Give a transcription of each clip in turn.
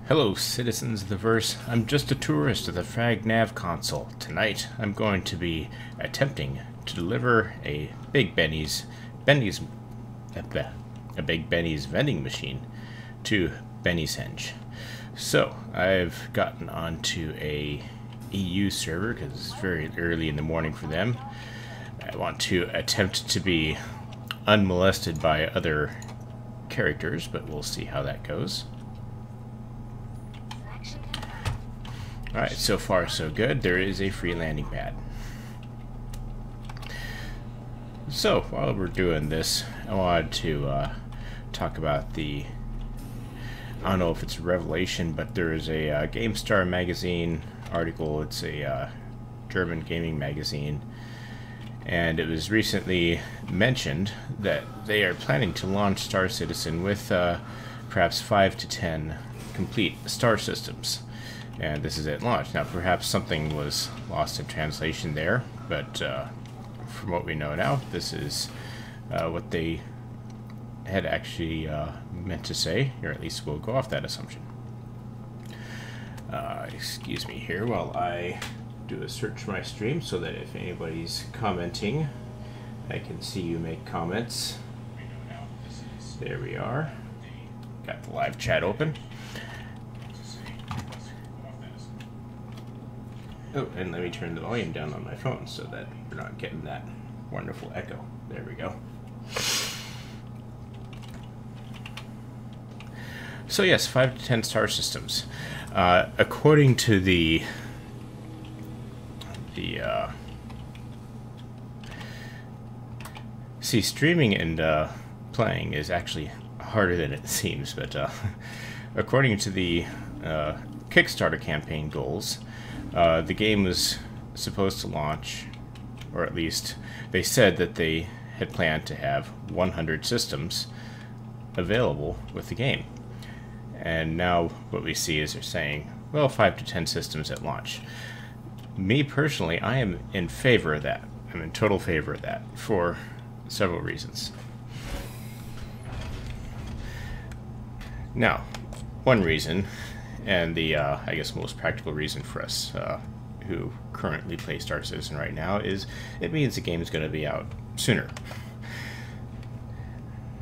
Hello, citizens of the verse. I'm just a tourist at the Frag Nav console. Tonight, I'm going to be attempting to deliver a Big Benny's vending machine to Benny's Henge. So, I've gotten onto a EU server because it's very early in the morning for them. I want to attempt to be unmolested by other characters, but we'll see how that goes. Alright, so far so good. There is a free landing pad. So, while we're doing this, I wanted to talk about I don't know if it's a revelation, but there is a GameStar magazine article. It's a German gaming magazine. And it was recently mentioned that they are planning to launch Star Citizen with perhaps 5 to 10 complete star systems. And this is at launch. Now, perhaps something was lost in translation there, but from what we know now, this is what they had actually meant to say, or at least we'll go off that assumption. Excuse me here while I do a search for my stream so that if anybody's commenting, I can see you make comments. There we are. Got the live chat open. Oh, and let me turn the volume down on my phone so that we're not getting that wonderful echo. There we go. So yes, 5 to 10 star systems. According to see, streaming and playing is actually harder than it seems, but according to the Kickstarter campaign goals, the game was supposed to launch, or at least they said that they had planned to have 100 systems available with the game. And now what we see is they're saying, well, 5 to 10 systems at launch. Me personally, I am in favor of that. I'm in total favor of that for several reasons. Now, one reason, and the I guess most practical reason for us who currently play Star Citizen right now, is it means the game is going to be out sooner.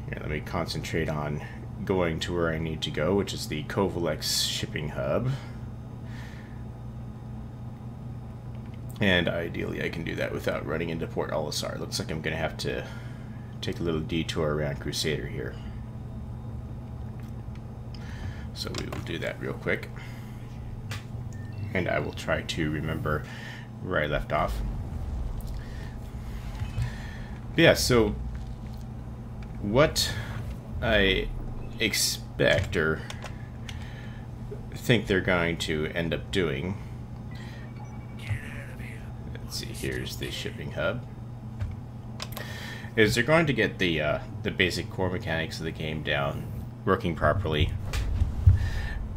Here, let me concentrate on going to where I need to go, which is the Kovalex shipping hub. And ideally I can do that without running into Port Olisar. Looks like I'm going to have to take a little detour around Crusader here. So we will do that real quick. And I will try to remember where I left off. But yeah, so what I expect or think they're going to end up doing, let's see, here's the shipping hub, is they're going to get the basic core mechanics of the game down, working properly.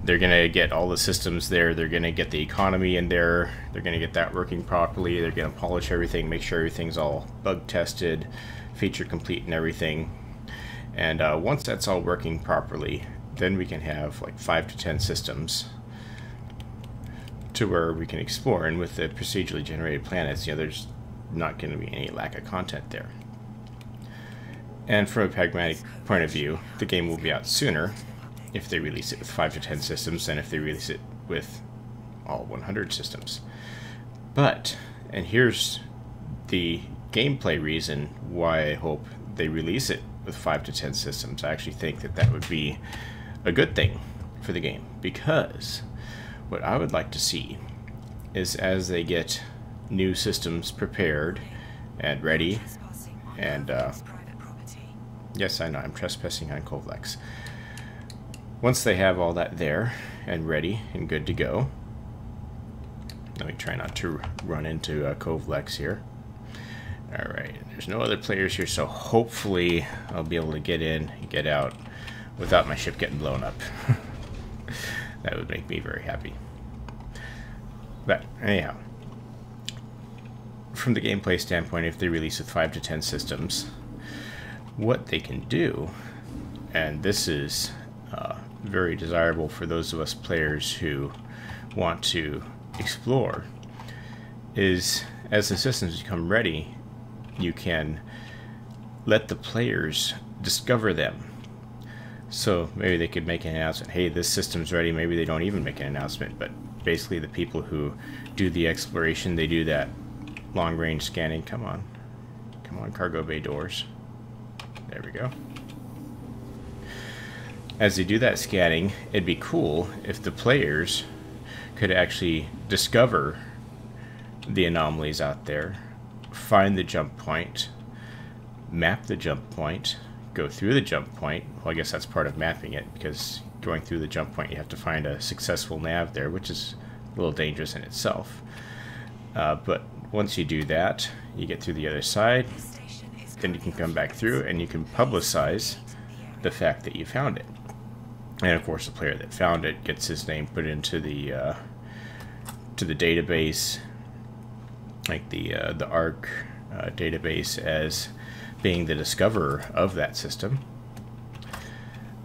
They're going to get all the systems there. They're going to get the economy in there. They're going to get that working properly. They're going to polish everything, make sure everything's all bug tested, feature complete and everything. And once that's all working properly, then we can have like 5 to 10 systems to where we can explore. And with the procedurally generated planets, you know, there's not going to be any lack of content there. And from a pragmatic point of view, the game will be out sooner if they release it with 5 to 10 systems than if they release it with all 100 systems. But, and here's the gameplay reason why I hope they release it with 5 to 10 systems. I actually think that that would be a good thing for the game, because what I would like to see is, as they get new systems prepared and ready, and yes, I know I'm trespassing on Kovalex. Once they have all that there and ready and good to go, let me try not to run into Kovalex here. Alright, there's no other players here, so hopefully I'll be able to get in and get out without my ship getting blown up. That would make me very happy. But anyhow, from the gameplay standpoint, if they release with 5 to 10 systems, what they can do, and this is very desirable for those of us players who want to explore is, as the systems become ready, you can let the players discover them. So maybe they could make an announcement, hey, this system's ready. Maybe they don't even make an announcement, but basically the people who do the exploration, they do that long-range scanning. Come on, cargo bay doors. There we go. As they do that scanning, it'd be cool if the players could actually discover the anomalies out there, find the jump point, map the jump point, go through the jump point. Well, I guess that's part of mapping it, because going through the jump point you have to find a successful nav there, which is a little dangerous in itself. But once you do that, you get through the other side, then you can come back through and you can publicize the fact that you found it. And of course the player that found it gets his name put into the database, like the ARC database, as being the discoverer of that system.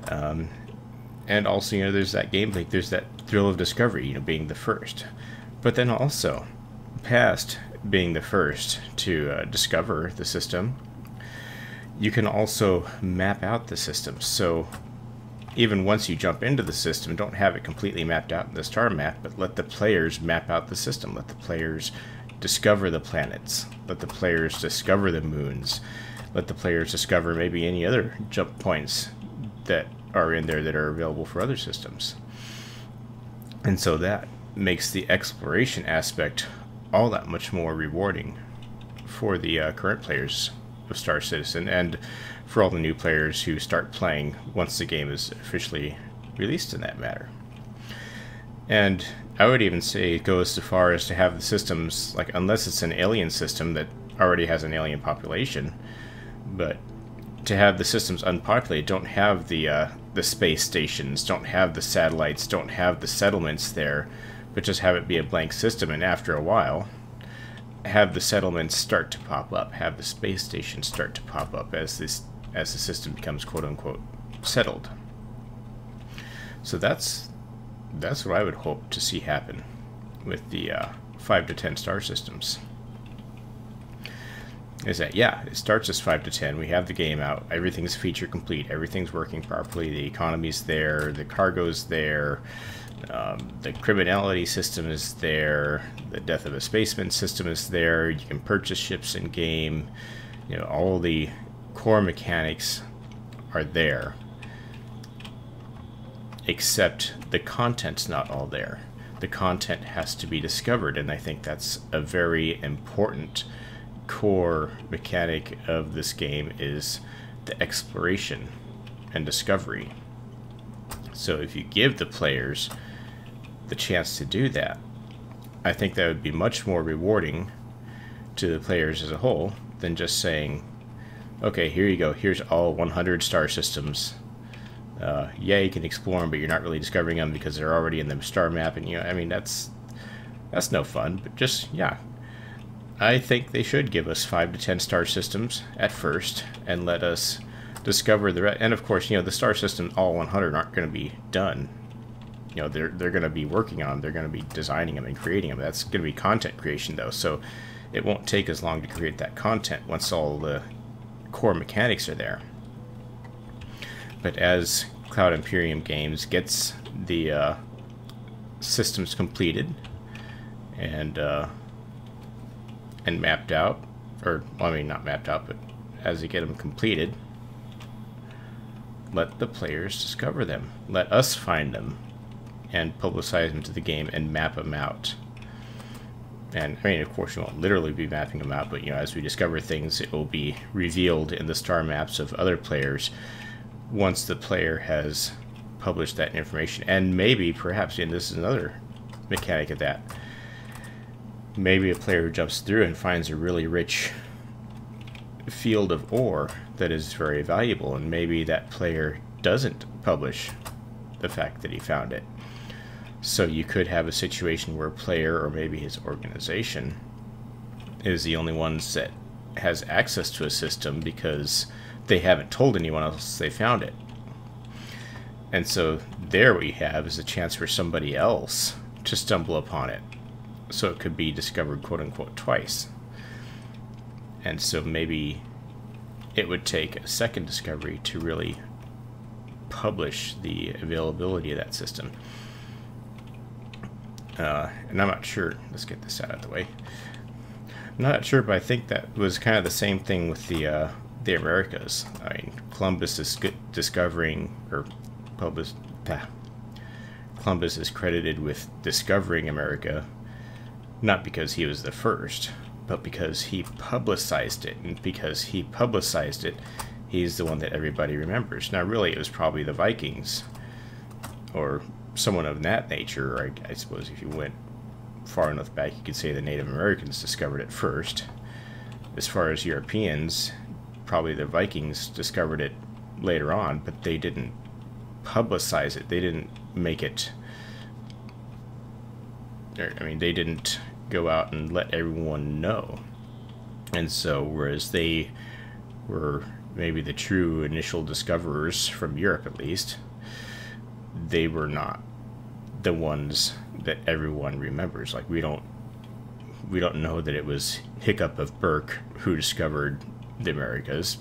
And also, you know, there's that gameplay, there's that thrill of discovery, you know, being the first. But then also, past being the first to discover the system, you can also map out the system. So even once you jump into the system, don't have it completely mapped out in the star map, but let the players map out the system. Let the players discover the planets. Let the players discover the moons. Let the players discover maybe any other jump points that are in there that are available for other systems. And so that makes the exploration aspect all that much more rewarding for the current players of Star Citizen, and for all the new players who start playing once the game is officially released in that matter. And I would even say it goes so far as to have the systems, like, unless it's an alien system that already has an alien population, but to have the systems unpopulated, don't have the space stations, don't have the satellites, don't have the settlements there, but just have it be a blank system, and after a while have the settlements start to pop up, have the space stations start to pop up as the system becomes quote-unquote settled. So that's what I would hope to see happen with the 5 to 10 star systems. Is that, yeah, it starts as 5 to 10, we have the game out, everything's feature complete, everything's working properly, the economy's there, the cargo's there, the criminality system is there, the death of a spaceman system is there, you can purchase ships in game, you know, all the core mechanics are there, except the content's not all there. The content has to be discovered, and I think that's a very important core mechanic of this game, is the exploration and discovery. So if you give the players the chance to do that, I think that would be much more rewarding to the players as a whole than just saying, okay, here you go, here's all 100 star systems. Yeah, you can explore them, but you're not really discovering them because they're already in the star map, and, you know, I mean, that's no fun. But just, yeah, I think they should give us 5 to 10 star systems at first and let us discover the rest. And of course, you know, the star systems, all 100, aren't going to be done. You know, they're going to be working on them, they're going to be designing them and creating them. That's going to be content creation, though, so it won't take as long to create that content once all the core mechanics are there. But as Cloud Imperium Games gets the systems completed and mapped out, or, well, I mean, not mapped out, but as they get them completed, let the players discover them. Let us find them and publicize them to the game and map them out. And, I mean, of course, you won't literally be mapping them out, but, you know, as we discover things, it will be revealed in the star maps of other players once the player has published that information. And maybe, perhaps, and this is another mechanic of that, maybe a player who jumps through and finds a really rich field of ore that is very valuable, and maybe that player doesn't publish the fact that he found it. So you could have a situation where a player, or maybe his organization, is the only ones that has access to a system because they haven't told anyone else they found it. And so there we have is a chance for somebody else to stumble upon it. So it could be discovered, quote unquote, twice. And so maybe it would take a second discovery to really publish the availability of that system. And I'm not sure. Let's get this out of the way. I'm not sure, but I think that was kind of the same thing with the Americas. I mean, Columbus is discovering, or Columbus is credited with discovering America, not because he was the first, but because he publicized it. And because he publicized it, he's the one that everybody remembers. Now, really, it was probably the Vikings, or someone of that nature. Or I suppose if you went far enough back, you could say the Native Americans discovered it first. As far as Europeans, probably the Vikings discovered it later on, but they didn't publicize it. They didn't make it, I mean, they didn't go out and let everyone know. And so, whereas they were maybe the true initial discoverers from Europe, at least, they were not the ones that everyone remembers. Like, we don't know that it was Hiccup of Burke who discovered the Americas,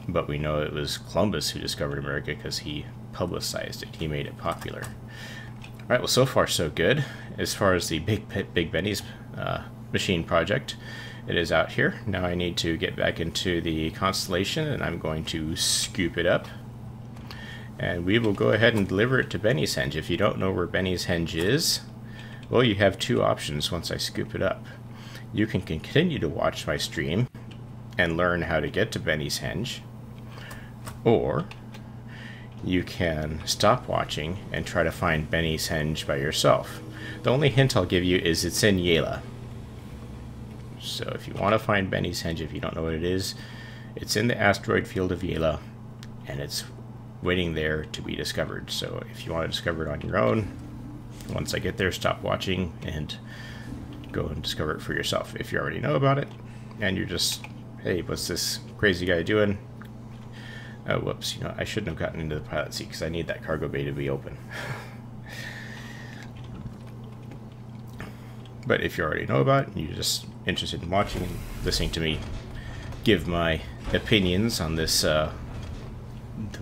but we know it was Columbus who discovered America because he publicized it. He made it popular. All right, well, so far so good. As far as the Big Benny's machine project, it is out here. Now I need to get back into the constellation, and I'm going to scoop it up. And we will go ahead and deliver it to Benny's Henge. If you don't know where Benny's Henge is, well, you have two options once I scoop it up. You can continue to watch my stream and learn how to get to Benny's Henge, or you can stop watching and try to find Benny's Henge by yourself. The only hint I'll give you is it's in Yela. So if you want to find Benny's Henge, if you don't know what it is, it's in the asteroid field of Yela, and it's waiting there to be discovered. So if you want to discover it on your own, once I get there, stop watching and go and discover it for yourself. If you already know about it and you're just, hey, what's this crazy guy doing? Oh, whoops, you know, I shouldn't have gotten into the pilot seat because I need that cargo bay to be open. But if you already know about it and you're just interested in watching and listening to me give my opinions on this,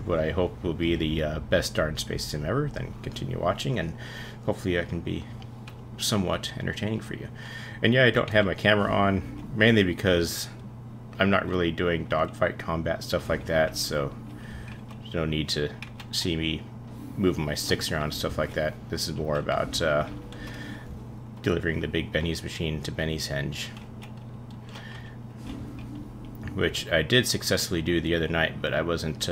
what I hope will be the best darn space sim ever, then continue watching, and hopefully I can be somewhat entertaining for you. And yeah, I don't have my camera on, mainly because I'm not really doing dogfight combat, stuff like that, so there's no need to see me moving my sticks around, stuff like that. This is more about delivering the Big Benny's machine to Benny's Henge, which I did successfully do the other night, but I wasn't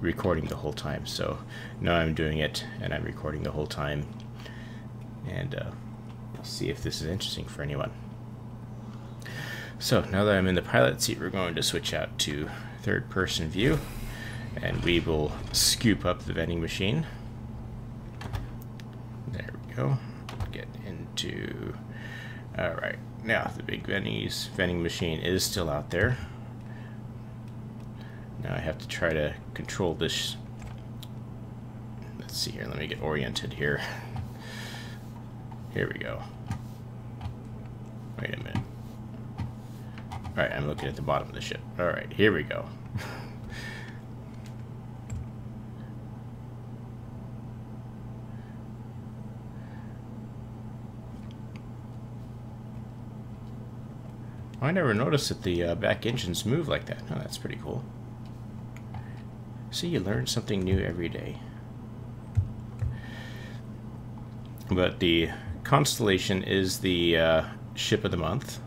recording the whole time. So now I'm doing it, and I'm recording the whole time, and let's see if this is interesting for anyone. So now that I'm in the pilot seat, we're going to switch out to third-person view, and we will scoop up the vending machine. There we go. Get into... Alright, now the Big Benny's vending machine is still out there. Now I have to try to control this. Let's see here, let me get oriented here. Here we go. Wait a minute. Alright, I'm looking at the bottom of the ship. Alright, here we go. I never noticed that the back engines move like that. Oh, that's pretty cool. See, you learn something new every day. But the Constellation is the ship of the month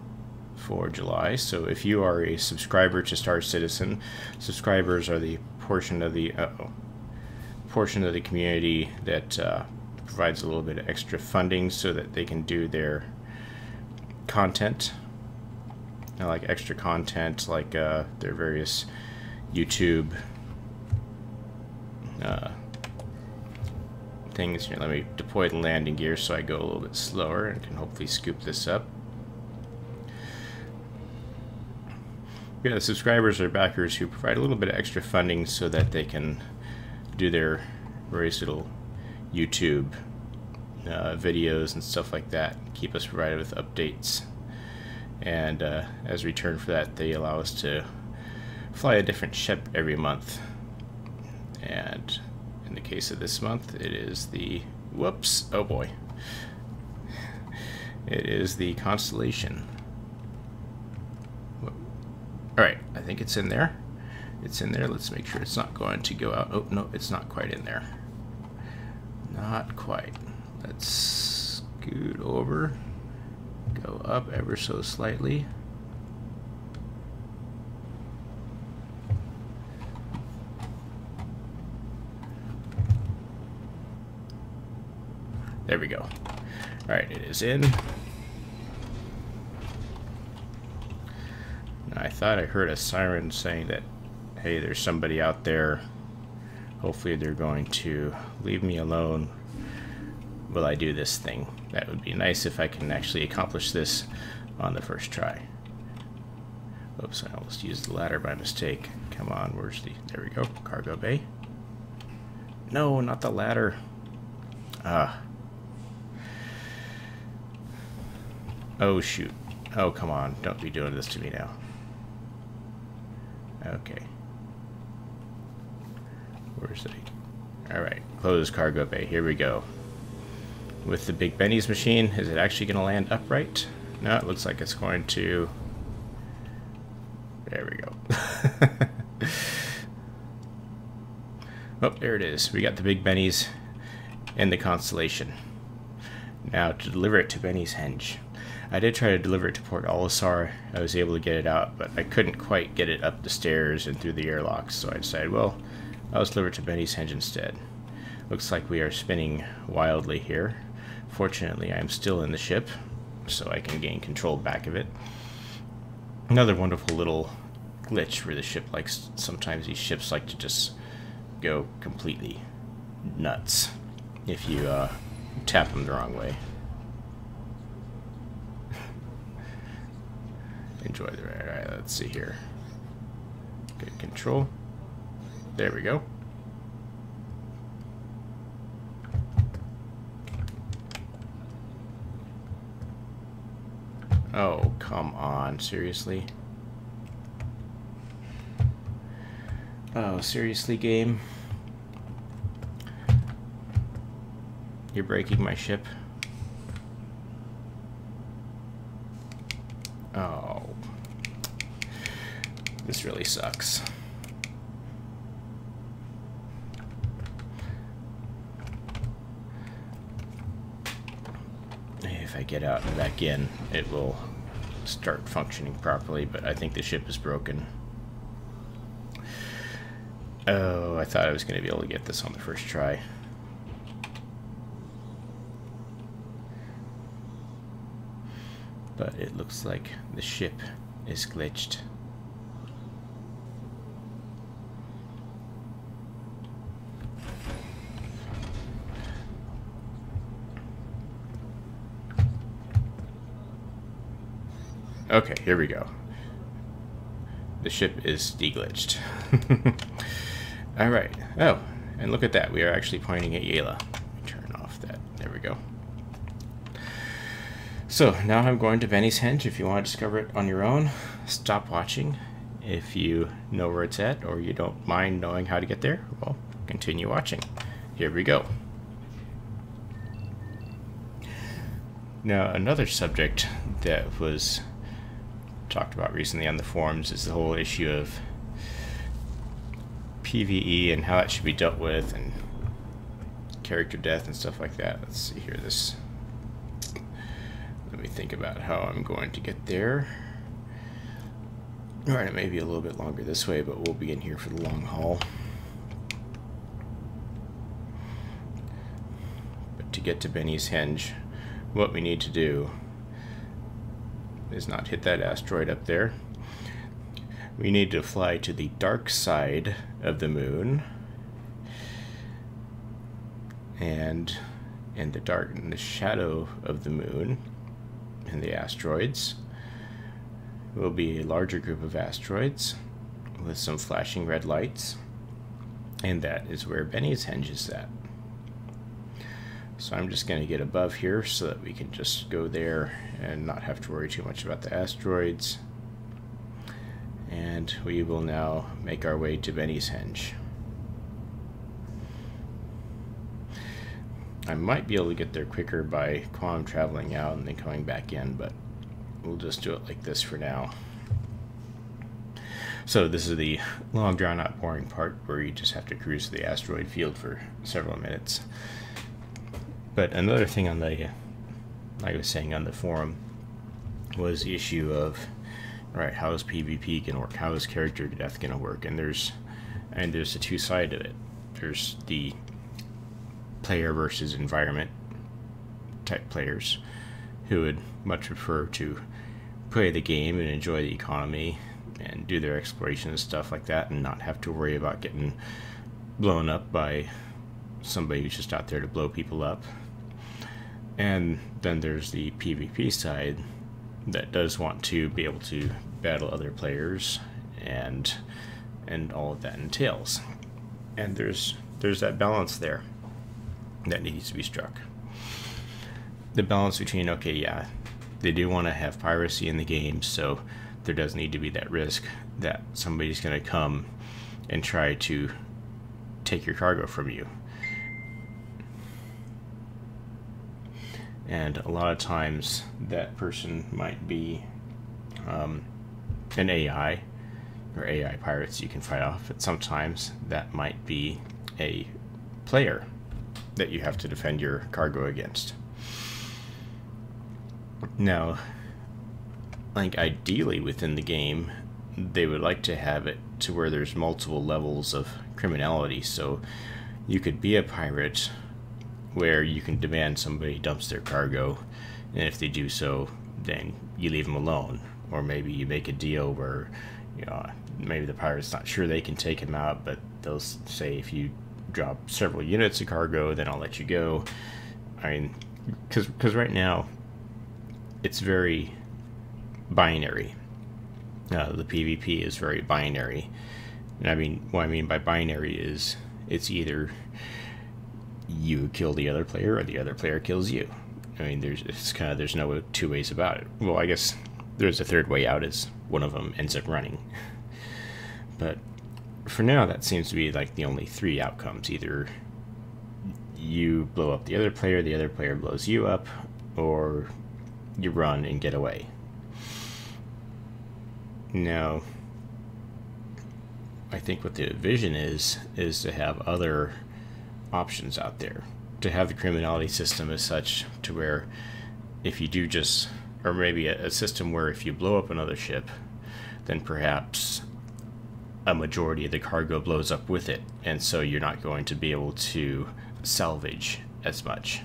for July. So if you are a subscriber to Star Citizen, subscribers are the portion of the community that provides a little bit of extra funding so that they can do their content. Now, like extra content, like their various YouTube things. Here, let me deploy the landing gear so I go a little bit slower and can hopefully scoop this up. Yeah, the subscribers are backers who provide a little bit of extra funding so that they can do their various little YouTube videos and stuff like that, keep us provided with updates, and as a return for that, they allow us to fly a different ship every month. And in the case of this month, it is the oh boy, it is the Constellation. Alright, I think it's in there. It's in there. Let's make sure it's not going to go out. Oh, no, it's not quite in there. Not quite. Let's scoot over. Go up ever so slightly. There we go. Alright, it is in. I thought I heard a siren saying that, hey, there's somebody out there. Hopefully they're going to leave me alone while I do this thing. That would be nice if I can actually accomplish this on the first try. Oops, I almost used the ladder by mistake. Come on, where's the... There we go, cargo bay. No, not the ladder. Oh, shoot. Oh, come on. Don't be doing this to me now. Okay. Where's the... Alright, close cargo bay. Here we go. With the Big Benny's machine, is it actually going to land upright? No, it looks like it's going to... There we go. Oh, there it is. We got the Big Benny's and the Constellation. Now, to deliver it to Benny's Henge. I did try to deliver it to Port Olisar. I was able to get it out, but I couldn't quite get it up the stairs and through the airlocks, so I decided, well, I'll just deliver it to Benny's Henge instead. Looks like we are spinning wildly here. Fortunately, I am still in the ship, so I can gain control back of it. Another wonderful little glitch where the ship likes... Sometimes these ships like to just go completely nuts if you tap them the wrong way. Enjoy the ride. Alright, let's see here. Good control. There we go. Oh, come on. Seriously? Oh, seriously, game? You're breaking my ship? Oh. This really sucks. If I get out and back in, it will start functioning properly, but I think the ship is broken. Oh, I thought I was going to be able to get this on the first try. But it looks like the ship is glitched. Okay, here we go. The ship is deglitched. Alright. Oh, and look at that. We are actually pointing at Yela. Let me turn off that. There we go. So, now I'm going to Benny's Henge. If you want to discover it on your own, stop watching. If you know where it's at, or you don't mind knowing how to get there, well, continue watching. Here we go. Now, another subject that was talked about recently on the forums is the whole issue of PvE and how that should be dealt with, and character death and stuff like that. Let's see here. Let me think about how I'm going to get there. Alright, it may be a little bit longer this way, but we'll be in here for the long haul. But to get to Benny's Henge, what we need to do is not hit that asteroid up there. We need to fly to the dark side of the moon, and in the shadow of the moon and the asteroids will be a larger group of asteroids with some flashing red lights. And that is where Benny's Henge is at. So I'm just going to get above here so that we can just go there and not have to worry too much about the asteroids. And we will now make our way to Benny's Henge. I might be able to get there quicker by quantum traveling out and then coming back in, but we'll just do it like this for now. So this is the long drawn out boring part where you just have to cruise the asteroid field for several minutes. But another thing on the, like I was saying on the forum, was the issue of, right, how is PvP going to work? How is character death going to work? And there's the two sides of it. There's the player versus environment type players who would much prefer to play the game and enjoy the economy and do their exploration and stuff like that and not have to worry about getting blown up by somebody who's just out there to blow people up. And then there's the PvP side that does want to be able to battle other players and all of that entails. And there's that balance there that needs to be struck. The balance between, okay, yeah, they do want to have piracy in the game, so there does need to be that risk that somebody's going to come and try to take your cargo from you. And a lot of times that person might be an AI or AI pirates you can fight off, but sometimes that might be a player that you have to defend your cargo against. Now, like ideally within the game, they would like to have it to where there's multiple levels of criminality, so you could be a pirate where you can demand somebody dumps their cargo, and if they do so, then you leave them alone. Or maybe you make a deal where, you know, maybe the pirate's not sure they can take him out, but they'll say, if you drop several units of cargo, then I'll let you go. I mean, because right now it's very binary. The PvP is very binary, and I mean, what I mean by binary is it's either you kill the other player or the other player kills you. I mean, there's no two ways about it. Well, I guess there's a third way out, is one of them ends up running. But for now, that seems to be like the only three outcomes. Either you blow up the other player blows you up, or you run and get away. Now, I think what the vision is to have other options out there, to have the criminality system as such to where if you do just, or maybe a system where if you blow up another ship, then perhaps a majority of the cargo blows up with it, and so you're not going to be able to salvage as much.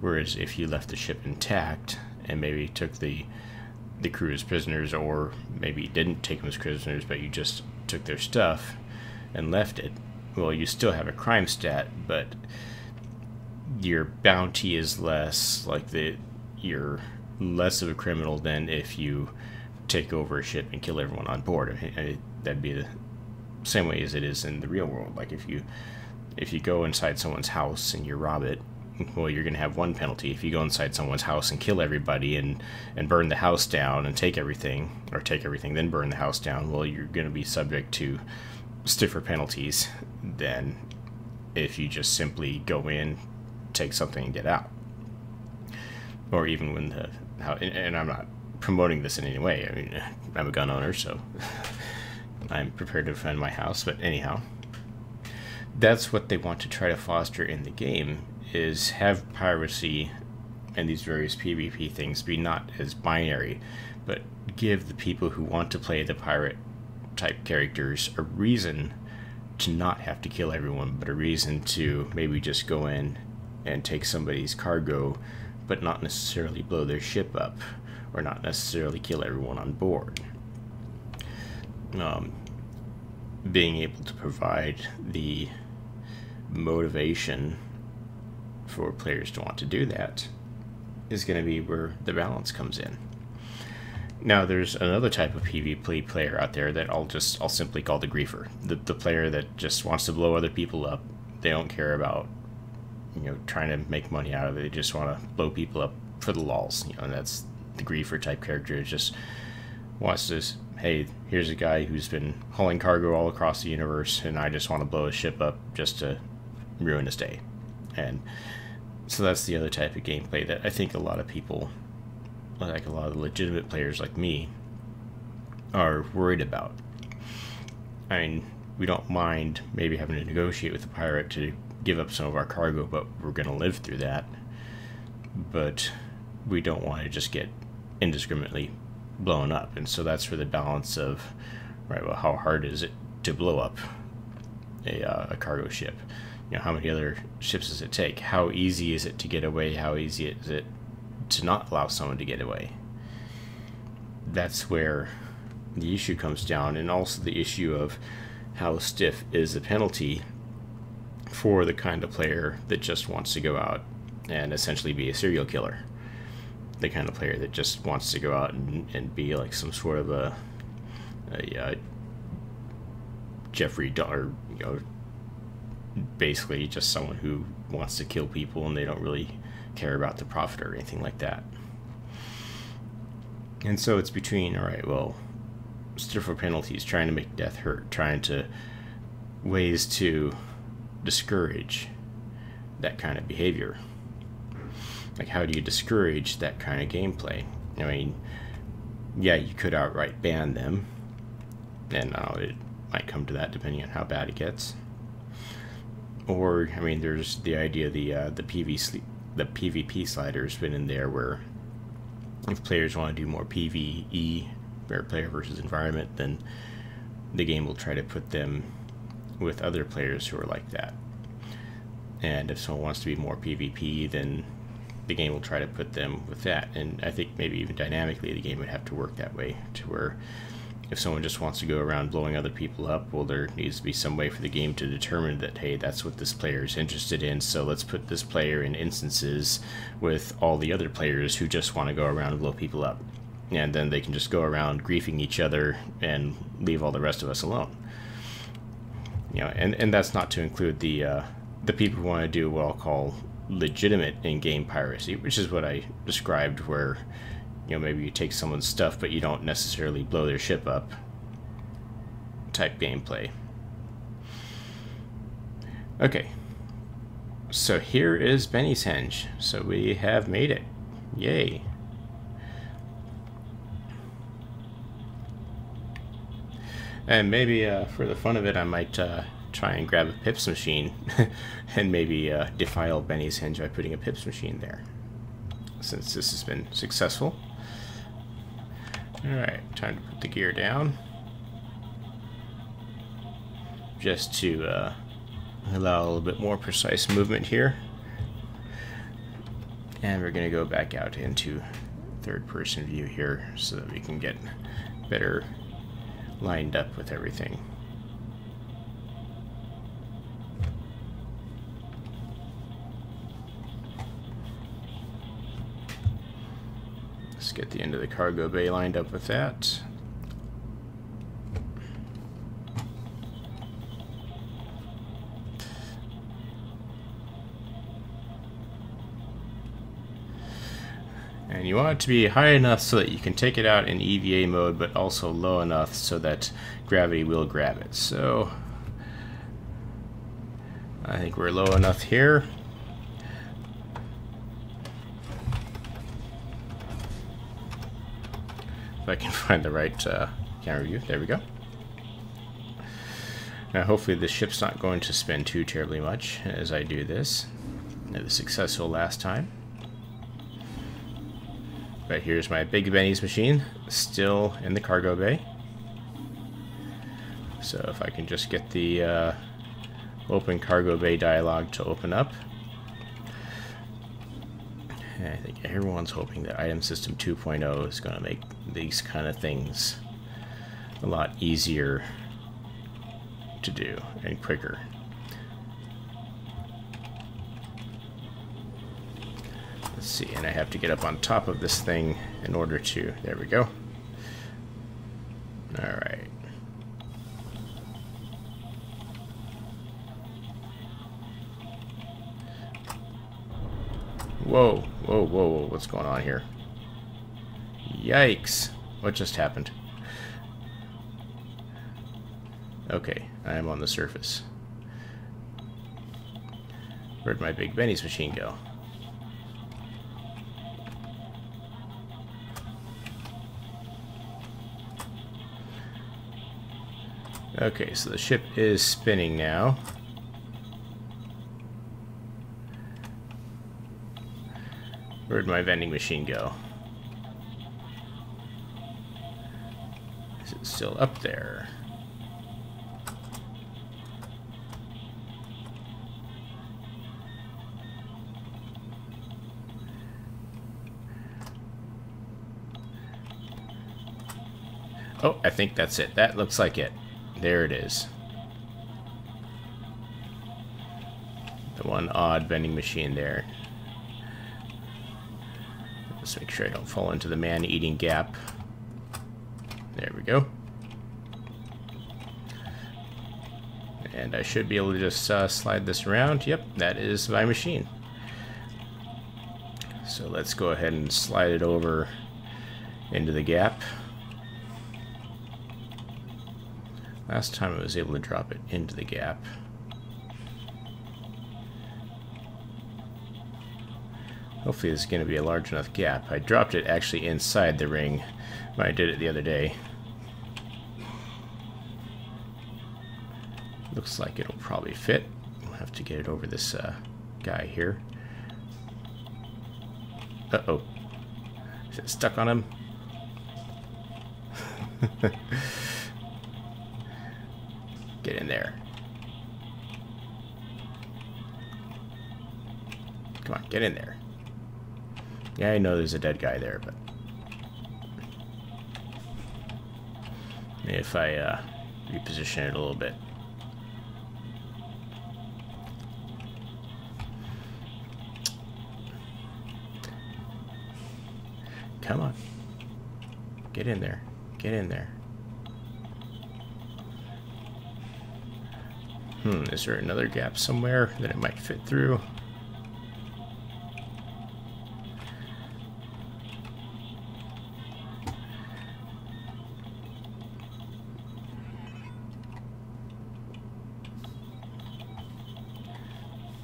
Whereas if you left the ship intact and maybe took the crew as prisoners, or maybe didn't take them as prisoners but you just took their stuff and left it, well, you still have a crime stat, but your bounty is less, like you're less of a criminal than if you take over a ship and kill everyone on board. That'd be the same way as it is in the real world. Like if you go inside someone's house and you rob it, well, you're going to have one penalty. If you go inside someone's house and kill everybody and burn the house down and take everything, or take everything then burn the house down, well, you're going to be subject to stiffer penalties than if you just simply go in, take something and get out. Or even when and I'm not promoting this in any way. I mean, I'm a gun owner, so I'm prepared to defend my house. But anyhow, that's what they want to try to foster in the game, is have piracy and these various PvP things be not as binary, but give the people who want to play the pirate type characters a reason to not have to kill everyone, but a reason to maybe just go in and take somebody's cargo, but not necessarily blow their ship up, or not necessarily kill everyone on board. Being able to provide the motivation for players to want to do that is going to be where the balance comes in. Now there's another type of PvP player out there that I'll simply call the griefer. The player that just wants to blow other people up. They don't care about, you know, trying to make money out of it. They just want to blow people up for the lols. You know, and that's the griefer type character. It just wants to, hey, here's a guy who's been hauling cargo all across the universe, and I just want to blow his ship up just to ruin his day. And so that's the other type of gameplay that I think a lot of people, like a lot of the legitimate players like me, are worried about. I mean, we don't mind maybe having to negotiate with the pirate to give up some of our cargo, but we're going to live through that. But we don't want to just get indiscriminately blown up. And so that's for the balance of, right, well, how hard is it to blow up a cargo ship? You know, how many other ships does it take? How easy is it to get away? How easy is it to not allow someone to get away? That's where the issue comes down, and also the issue of how stiff is the penalty for the kind of player that just wants to go out and essentially be a serial killer. The kind of player that just wants to go out and be like some sort of a Jeffrey Dahmer, you know, basically just someone who wants to kill people and they don't really care about the profit or anything like that. And so it's between, all right, well, stiffer penalties, trying to make death hurt, trying to ways to discourage that kind of behavior. Like, how do you discourage that kind of gameplay? I mean, yeah, you could outright ban them, and it might come to that depending on how bad it gets. Or, I mean, there's the idea the PvP slider's been in there, where if players want to do more PvE, or player versus environment, then the game will try to put them with other players who are like that. And if someone wants to be more PvP, then the game will try to put them with that. And I think maybe even dynamically the game would have to work that way, to where if someone just wants to go around blowing other people up, well, there needs to be some way for the game to determine that, hey, that's what this player is interested in, so let's put this player in instances with all the other players who just want to go around and blow people up. And then they can just go around griefing each other and leave all the rest of us alone. You know, and that's not to include the people who want to do what I'll call legitimate in-game piracy, which is what I described, where, you know, maybe you take someone's stuff but you don't necessarily blow their ship up type gameplay. Okay, so here is Benny's Henge. So we have made it. Yay. And maybe for the fun of it, I might try and grab a pips machine and maybe defile Benny's Henge by putting a pips machine there, since this has been successful. Alright, time to put the gear down, just to allow a little bit more precise movement here. And we're going to go back out into third-person view here so that we can get better lined up with everything. Let's get the end of the cargo bay lined up with that. And you want it to be high enough so that you can take it out in EVA mode, but also low enough so that gravity will grab it. So I think we're low enough here. If I can find the right camera view. There we go. Now hopefully the ship's not going to spin too terribly much as I do this. It was successful last time. But here's my Big Benny's machine, still in the cargo bay. So if I can just get the open cargo bay dialog to open up. And I think everyone's hoping that Item System 2.0 is going to make these kind of things a lot easier to do and quicker. Let's see, and I have to get up on top of this thing in order to, there we go. Alright. Whoa, whoa, whoa, whoa, what's going on here? Yikes. What just happened? Okay, I am on the surface. Where'd my Big Benny's machine go? Okay, so the ship is spinning now. Where'd my vending machine go? Is it still up there? Oh, I think that's it. That looks like it. There it is. The one odd vending machine there. Let's make sure I don't fall into the man-eating gap. There we go. And I should be able to just slide this around. Yep, that is my machine. So let's go ahead and slide it over into the gap. Last time I was able to drop it into the gap. Hopefully this is going to be a large enough gap. I dropped it actually inside the ring when I did it the other day. Looks like it'll probably fit. We'll have to get it over this guy here. Uh-oh. Is it stuck on him? Get in there. Come on, get in there. Yeah, I know there's a dead guy there, but maybe if I reposition it a little bit. Come on. Get in there. Get in there. Is there another gap somewhere that it might fit through?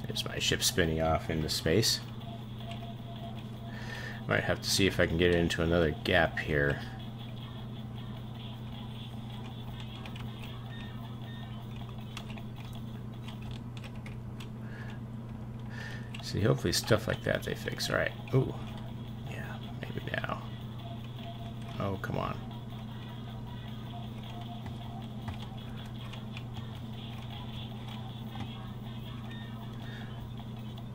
There's my ship spinning off into space. Might have to see if I can get it into another gap here. See, hopefully stuff like that they fix. Alright. Ooh. Yeah, maybe now. Oh, come on.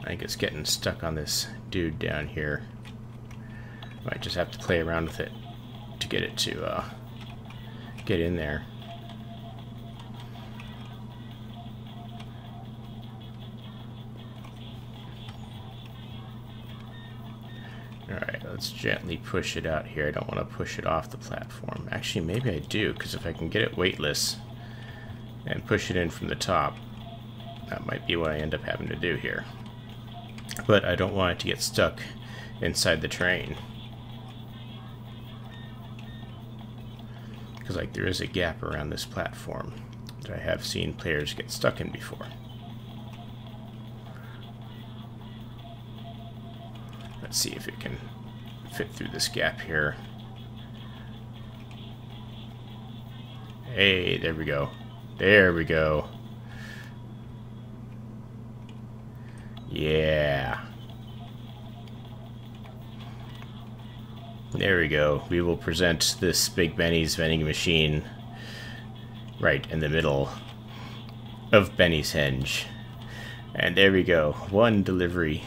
I think it's getting stuck on this dude down here. Might just have to play around with it to get it to get in there. Alright, let's gently push it out here. I don't want to push it off the platform. Actually, maybe I do, because if I can get it weightless and push it in from the top, that might be what I end up having to do here. But I don't want it to get stuck inside the train. Because like there is a gap around this platform that I have seen players get stuck in before. Let's see if it can fit through this gap here. Hey, there we go. There we go. Yeah. There we go. We will present this Big Benny's vending machine right in the middle of Benny's Henge. And there we go. One delivery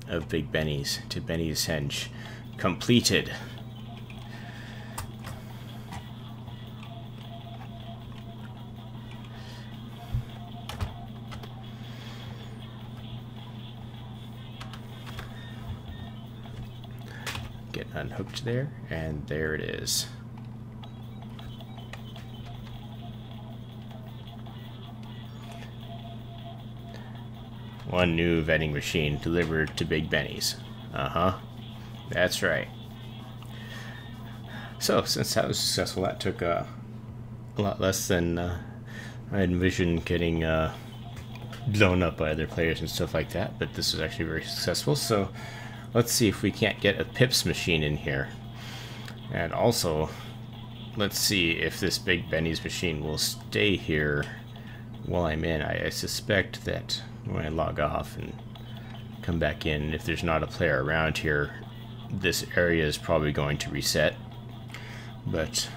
of Big Benny's to Benny's Henge completed. Get unhooked there, and there it is. One new vending machine delivered to Big Benny's. Uh-huh. That's right. So, since that was successful, that took a lot less than I envisioned getting blown up by other players and stuff like that, but this was actually very successful. So, let's see if we can't get a Pips machine in here. And also, let's see if this Big Benny's machine will stay here while I'm in. I suspect that when I log off and come back in, if there's not a player around here, this area is probably going to reset. But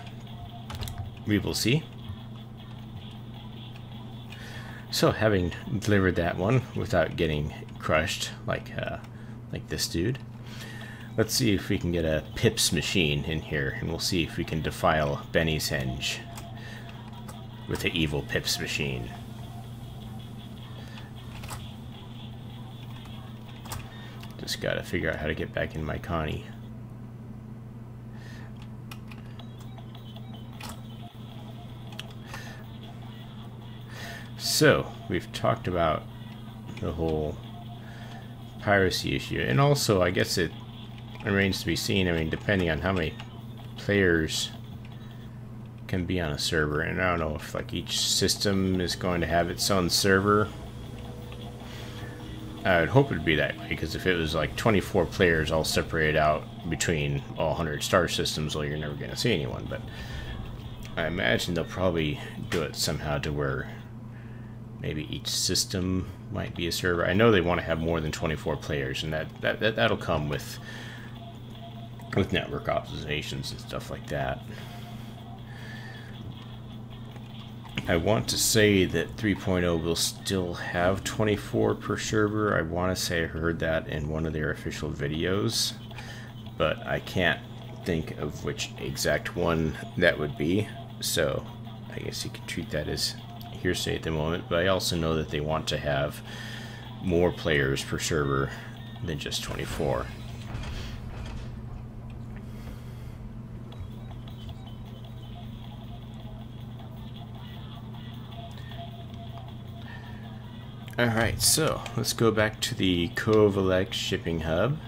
we will see. So, having delivered that one without getting crushed like this dude, let's see if we can get a Pips machine in here, and we'll see if we can defile Benny's Henge with the evil Pips machine. Just gotta figure out how to get back in my Connie. So, we've talked about the whole piracy issue, and also I guess it remains to be seen, I mean, depending on how many players can be on a server, and I don't know if like each system is going to have its own server. I would hope it would be that way, because if it was like 24 players all separated out between all 100 star systems, well, you're never going to see anyone, but I imagine they'll probably do it somehow to where maybe each system might be a server. I know they want to have more than 24 players, and that'll come with network optimizations and stuff like that. I want to say that 3.0 will still have 24 per server. I want to say I heard that in one of their official videos, but I can't think of which exact one that would be, so I guess you can treat that as hearsay at the moment. But I also know that they want to have more players per server than just 24. Alright, so let's go back to the Kovalex shipping hub.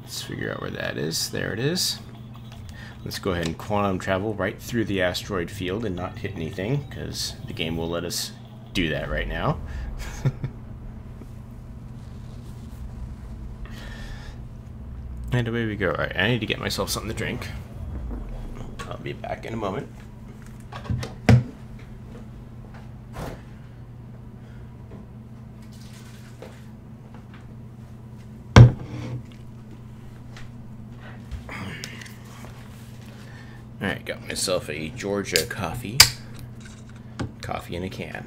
Let's figure out where that is. There it is. Let's go ahead and quantum travel right through the asteroid field and not hit anything, because the game will let us do that right now. And away we go. Alright, I need to get myself something to drink. I'll be back in a moment. Alright, got myself a Georgia coffee. Coffee in a can.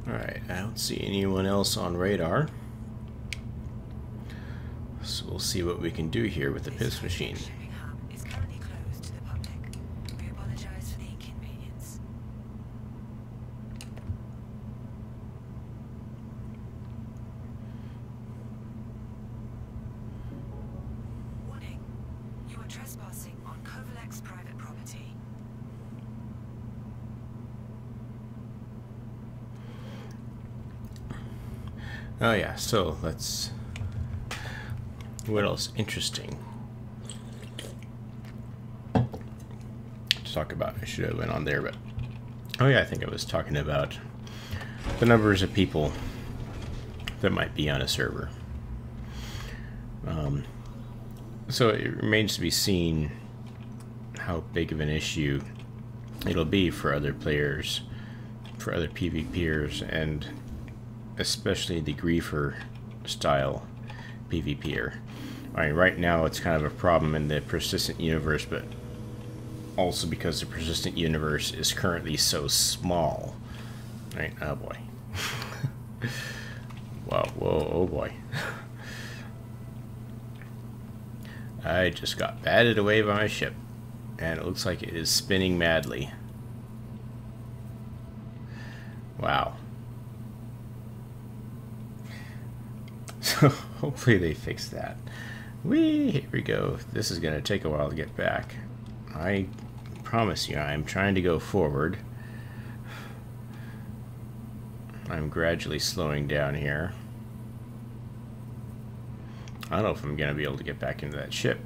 Alright, I don't see anyone else on radar. So we'll see what we can do here with the Pips machine. Trespassing on Kovalex private property. Oh yeah, so let's... what else interesting to talk about? I should have went on there, but... oh yeah, I think I was talking about the numbers of people that might be on a server. So it remains to be seen how big of an issue it'll be for other players, for other PvPers, and especially the griefer style PvPer. I mean, right now it's kind of a problem in the persistent universe, but also because the persistent universe is currently so small. Right? Oh boy. Wow, whoa, oh boy. I just got batted away by my ship, and it looks like it is spinning madly. Wow. So hopefully they fix that. Whee! Here we go. This is going to take a while to get back. I promise you, I'm trying to go forward. I'm gradually slowing down here. I don't know if I'm going to be able to get back into that ship.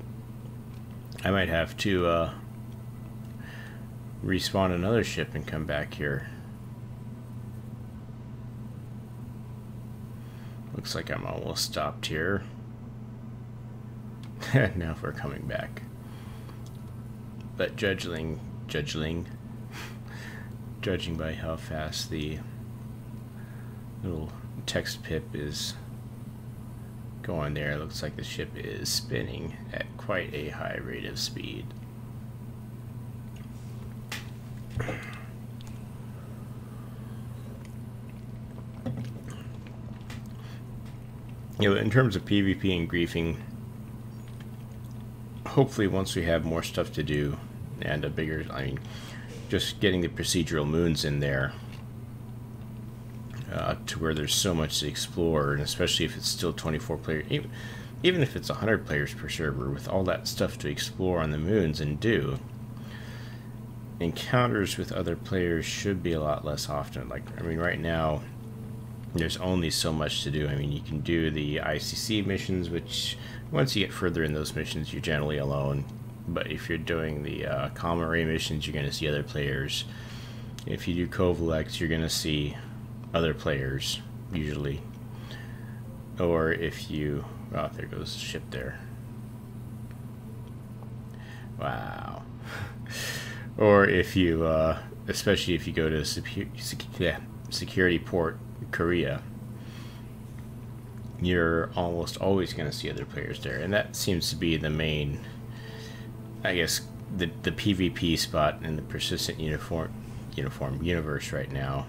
I might have to respawn another ship and come back here. Looks like I'm almost stopped here. Now we're coming back. But judging by how fast the little text pip is going there, it looks like the ship is spinning at quite a high rate of speed. You know, in terms of PvP and griefing, hopefully once we have more stuff to do and a bigger, I mean, just getting the procedural moons in there to where there's so much to explore, and especially if it's still 24 players, even if it's 100 players per server, with all that stuff to explore on the moons and do, encounters with other players should be a lot less often. Like, I mean, right now there's only so much to do. I mean, you can do the ICC missions, which once you get further in those missions you're generally alone, but if you're doing the comm array missions, you're going to see other players. If you do Covalex, you're going to see other players usually. Or if you, oh, there goes the ship there. Wow. Or if you especially if you go to security port Korea, you're almost always going to see other players there, and that seems to be the main, I guess, the PvP spot in the persistent uniform universe right now.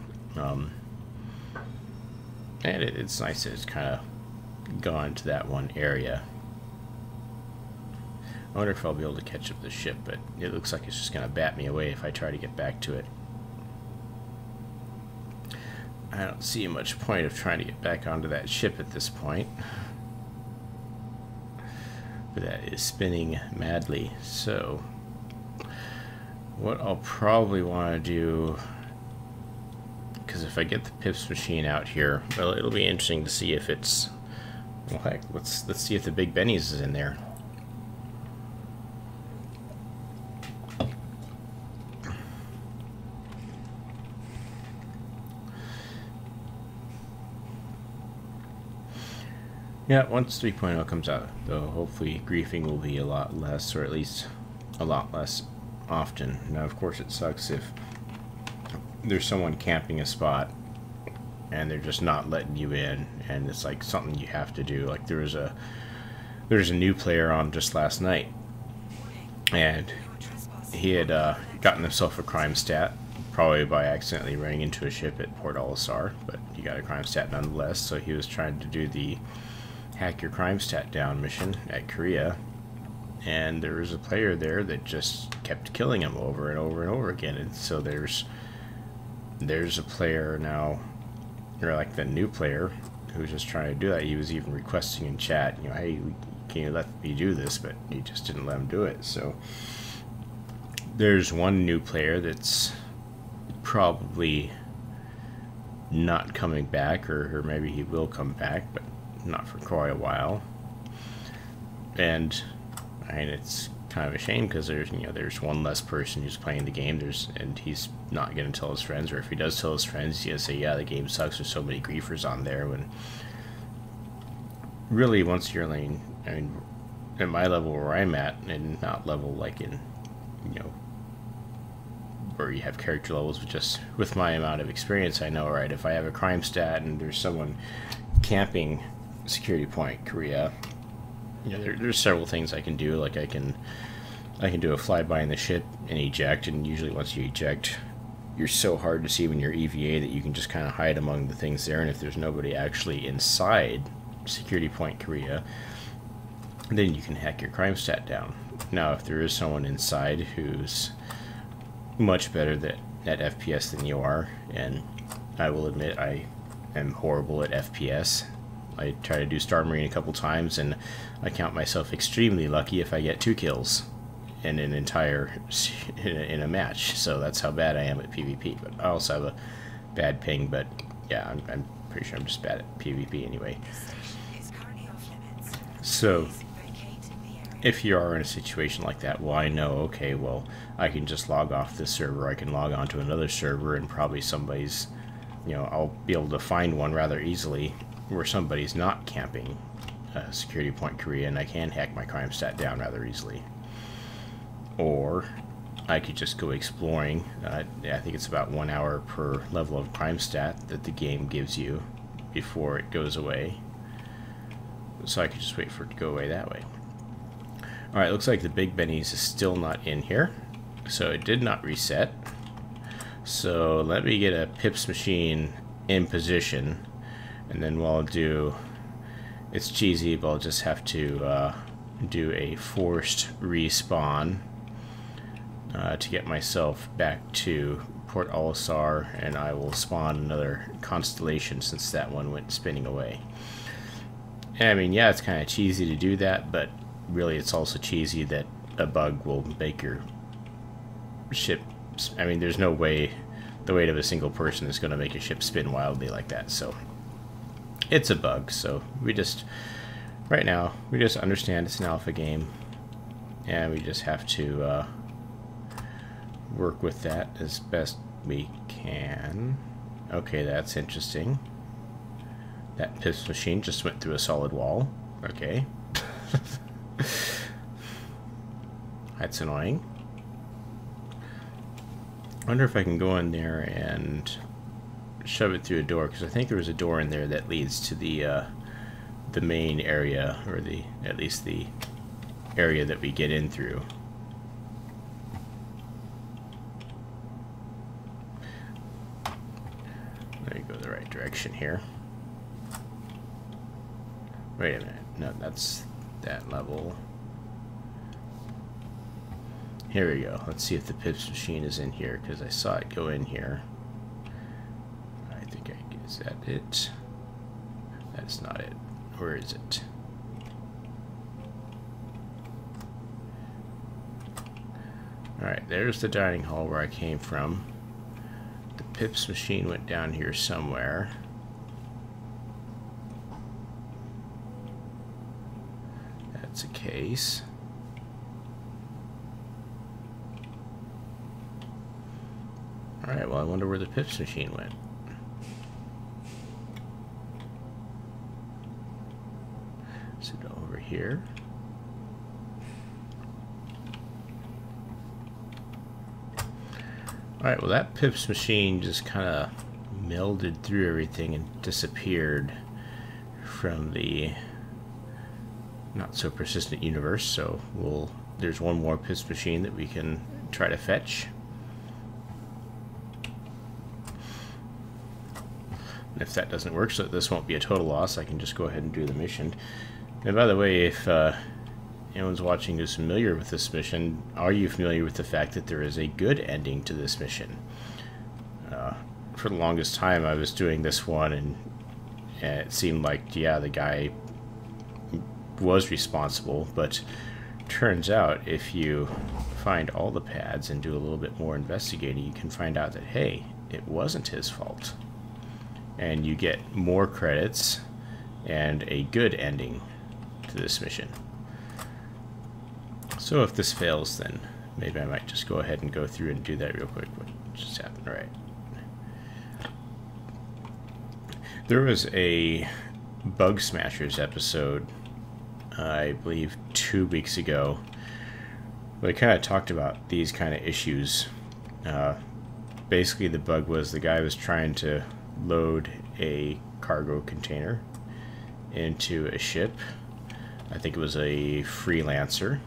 And it's nice that it's kind of gone to that one area. I wonder if I'll be able to catch up the ship, but it looks like it's just going to bat me away if I try to get back to it. I don't see much point of trying to get back onto that ship at this point. But that is spinning madly. So, what I'll probably want to do, because if I get the Pips machine out here, well, it'll be interesting to see if it's, well, heck, let's see if the Big Benny's is in there. Yeah, once 3.0 comes out, though, hopefully griefing will be a lot less, or at least a lot less often. Now, of course, it sucks if there's someone camping a spot and they're just not letting you in, and it's like something you have to do. Like there's a new player on just last night, and he had gotten himself a crime stat, probably by accidentally running into a ship at Port Olisar, but he got a crime stat nonetheless. So he was trying to do the hack your crime stat down mission at Korea, and there was a player there that just kept killing him over and over and over again. And so there's a player now, or like the new player, who's just trying to do that. He was even requesting in chat, you know, hey, can you let me do this? But he just didn't let him do it. So there's one new player that's probably not coming back, or maybe he will come back, but not for quite a while. And I mean, it's kind of a shame, because there's one less person who's playing the game, and he's not going to tell his friends, or if he does tell his friends, he's going to say, yeah, the game sucks, there's so many griefers on there. When really, once you're laying, I mean, at my level where I'm at, and not level like in, where you have character levels, but just with my amount of experience, I know, right, if I have a crime stat and there's someone camping security point Korea, there's several things I can do. Like I can do a flyby in the ship and eject, and usually once you eject, you're so hard to see when you're EVA that you can just kind of hide among the things there, and if there's nobody actually inside security point Korea, then you can hack your crime stat down. Now, if there is someone inside who's much better at FPS than you are, and I will admit I am horrible at FPS. I tried to do Star Marine a couple times, and I count myself extremely lucky if I get 2 kills. in an entire in a match. So that's how bad I am at PvP. But I also have a bad ping. But yeah, I'm pretty sure I'm just bad at PvP anyway. Is currently off limits. So Vacate the area. if you are in a situation like that, well, I know, okay, well, I can just log off this server. I can log on to another server, and probably somebody's, you know, I'll be able to find one rather easily where somebody's not camping a security point Korea, and I can hack my crime stat down rather easily. Or I could just go exploring. I think it's about 1 hour per level of crime stat that the game gives you before it goes away. So I could just wait for it to go away that way. Alright, looks like the Big Benny's is still not in here. So it did not reset. So let me get a Pips machine in position. And then what I'll do, it's cheesy, but I'll just have to do a forced respawn to get myself back to Port Olisar, and I will spawn another constellation since that one went spinning away. And I mean, yeah, it's kind of cheesy to do that, but really it's also cheesy that a bug will make your ship, I mean, there's no way the weight of a single person is going to make a ship spin wildly like that, so it's a bug. So we just, right now, we just understand it's an alpha game, and we just have to work with that as best we can. Okay, that's interesting. That Pips machine just went through a solid wall. Okay. That's annoying. I wonder if I can go in there and shove it through a door, because I think there was a door in there that leads to the main area, or at least the area that we get in through. Let me go the right direction here. Wait a minute. No, that's that level. Here we go. Let's see if the Pips machine is in here, because I saw it go in here. I think is that it? That's not it. Where is it? Alright, there's the dining hall where I came from. The Pips machine went down here somewhere. That's a case. Alright, well, I wonder where the Pips machine went. Is it over here? Alright, well, that Pips machine just kind of melded through everything and disappeared from the not so persistent universe, so there's one more Pips machine that we can try to fetch. And if that doesn't work, so that this won't be a total loss, I can just go ahead and do the mission. And by the way, if anyone's watching who's familiar with this mission, are you familiar with the fact that there is a good ending to this mission? For the longest time, I was doing this one, and it seemed like, yeah, the guy was responsible, but turns out if you find all the pads and do a little bit more investigating, you can find out that, hey, it wasn't his fault. And you get more credits and a good ending to this mission. So if this fails, then maybe I might just go ahead and go through and do that real quick. What just happened? All right. There was a Bug Smashers episode, I believe 2 weeks ago, where I kind of talked about these kind of issues. Basically, the bug was the guy was trying to load a cargo container into a ship. I think it was a freelancer.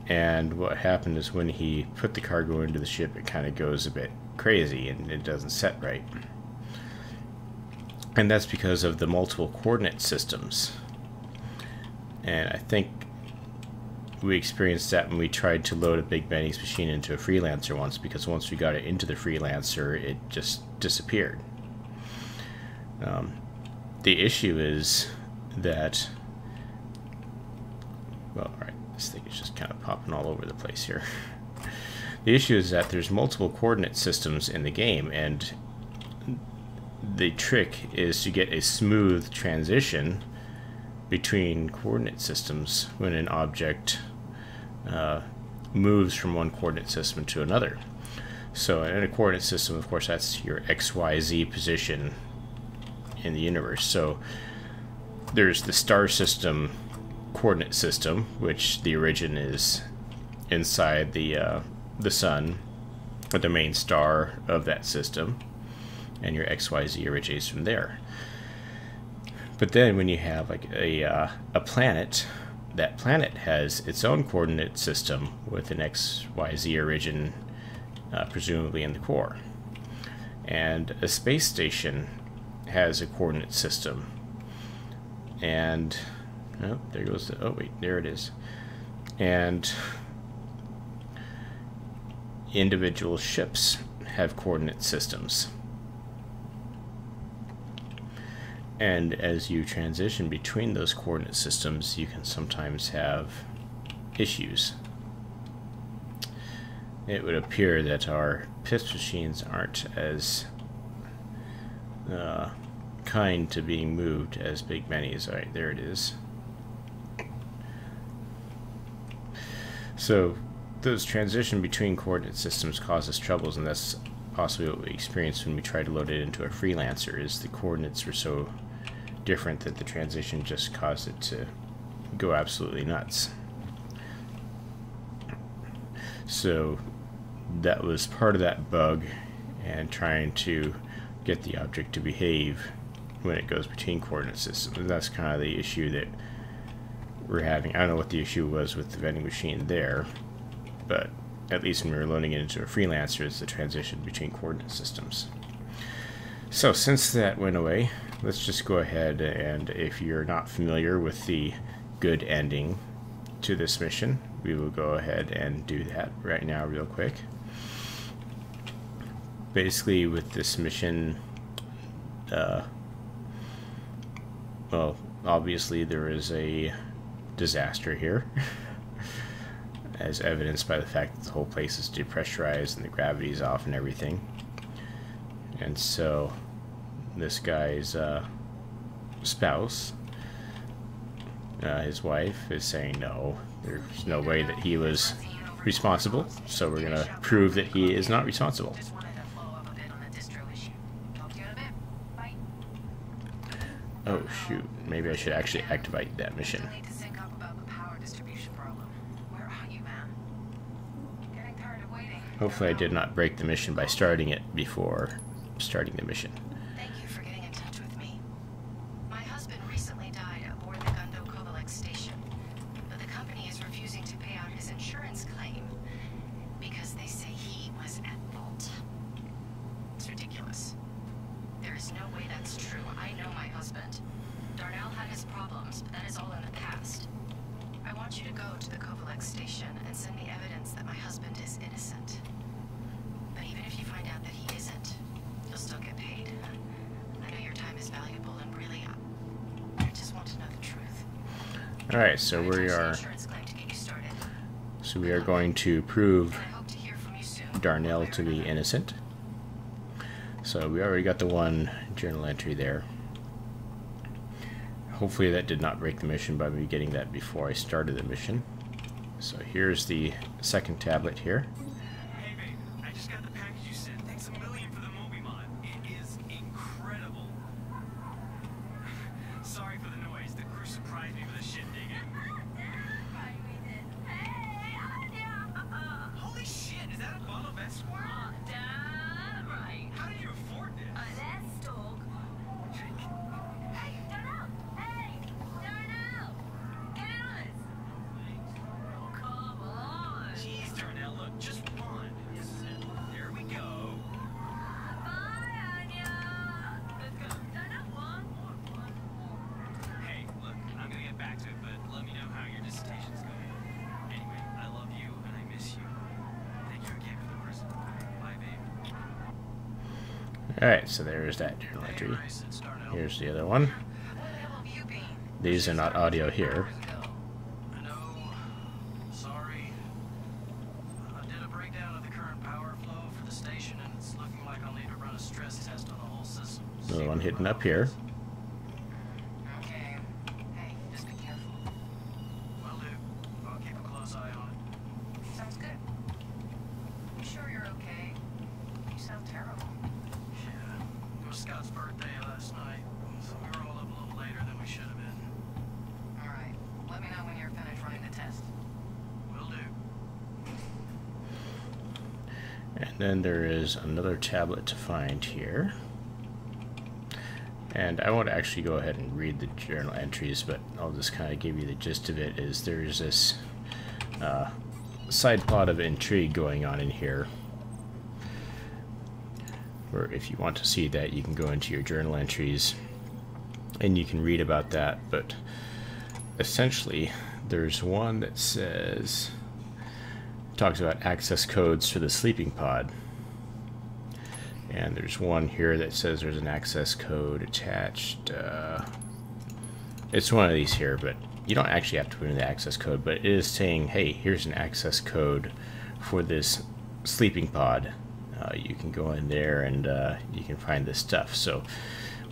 And what happened is when he put the cargo into the ship, it kind of goes a bit crazy and it doesn't set right. And that's because of the multiple coordinate systems. And I think we experienced that when we tried to load a Big Benny's machine into a freelancer once, because once we got it into the freelancer, it just disappeared. The issue is that, well, alright, This thing is just kind of popping all over the place here. The issue is that there's multiple coordinate systems in the game, and the trick is to get a smooth transition between coordinate systems when an object moves from one coordinate system to another. So in a coordinate system, of course, that's your XYZ position in the universe. So there's the star system coordinate system, which the origin is inside the sun, or the main star of that system, and your XYZ originates from there. But then when you have like a planet, that planet has its own coordinate system with an XYZ origin, presumably in the core. And a space station has a coordinate system. And oh, there goes the, oh wait, there it is. And individual ships have coordinate systems. And as you transition between those coordinate systems, you can sometimes have issues. It would appear that our PISP machines aren't as kind to being moved as Big Benny's. Alright, there it is. So those transition between coordinate systems causes troubles, and that's possibly what we experienced when we tried to load it into a freelancer, is the coordinates were so different that the transition just caused it to go absolutely nuts. So that was part of that bug, and trying to get the object to behave when it goes between coordinate systems. And that's kind of the issue that we're having. I don't know what the issue was with the vending machine there, but at least when we were loading it into a freelancer, it's the transition between coordinate systems. So since that went away, let's just go ahead, and if you're not familiar with the good ending to this mission, we will go ahead and do that right now real quick. Basically with this mission, well, obviously there is a disaster here, as evidenced by the fact that the whole place is depressurized and the gravity's off and everything. And so this guy's spouse, his wife, is saying no, there's no way that he was responsible, so we're going to prove that he is not responsible. Oh shoot, maybe I should actually activate that mission. Hopefully I did not break the mission by starting it before starting the mission. Thank you for getting in touch with me. My husband recently died aboard the Gundo Kovalek station, but the company is refusing to pay out his insurance claim because they say he was at fault. It's ridiculous. There is no way that's true. I know my husband. Darnell had his problems, but that is all in the past. I want you to go to the Kovalek station and send me evidence that my husband is innocent. But even if you find out that he isn't, you'll still get paid. I know your time is valuable, and really, I just want to know the truth. Alright, so we are going to prove Darnell to be innocent. So we already got the one journal entry there. Hopefully that did not break the mission by me getting that before I started the mission. So here's the second tablet here. Hey babe, I just got the package you sent. Thanks a million for the Moby mod. It is incredible. Sorry for the noise. The crew surprised me with a shit digging. Holy shit, is that a bottle of Esquire? Right. How did you afford this? Let's talk. Hey, Darnell! Hey, Darnell! Get in on this! Come on! Jeez, Darnell, look, just one. There we go. Bye, Anya! Let's go. Darnell, one. Hey, look, I'm gonna get back to it, but let me know how your dissertation's going. Anyway, I love you and I miss you. Thank you again for the present. Bye, babe. Alright, so there's that journal entry. Here's the other one. Where the hell have you been? These are not audio here. I know breakdown of the current power flow for the station, and it's looking like I'll need to run a stress test on the whole system. Another one hidden up here. Okay. Hey, just be careful. Will do. I'll keep a close eye on it. Sounds good. You sure you're okay? You sound terrible. Yeah. It was Scott's birthday last night, so we were all up a little later than we should have been. All right. Let me know when you're finished running the test. Will do. And then there is another tablet to find here. And I won't actually go ahead and read the journal entries, but I'll just kind of give you the gist of it. Is there's this side plot of intrigue going on in here, where if you want to see that, you can go into your journal entries and you can read about that. But essentially, there's one that says, talks about access codes for the sleeping pod. And there's one here that says there's an access code attached. It's one of these here, but you don't actually have to put in the access code, but it is saying, hey, here's an access code for this sleeping pod. You can go in there and you can find this stuff. So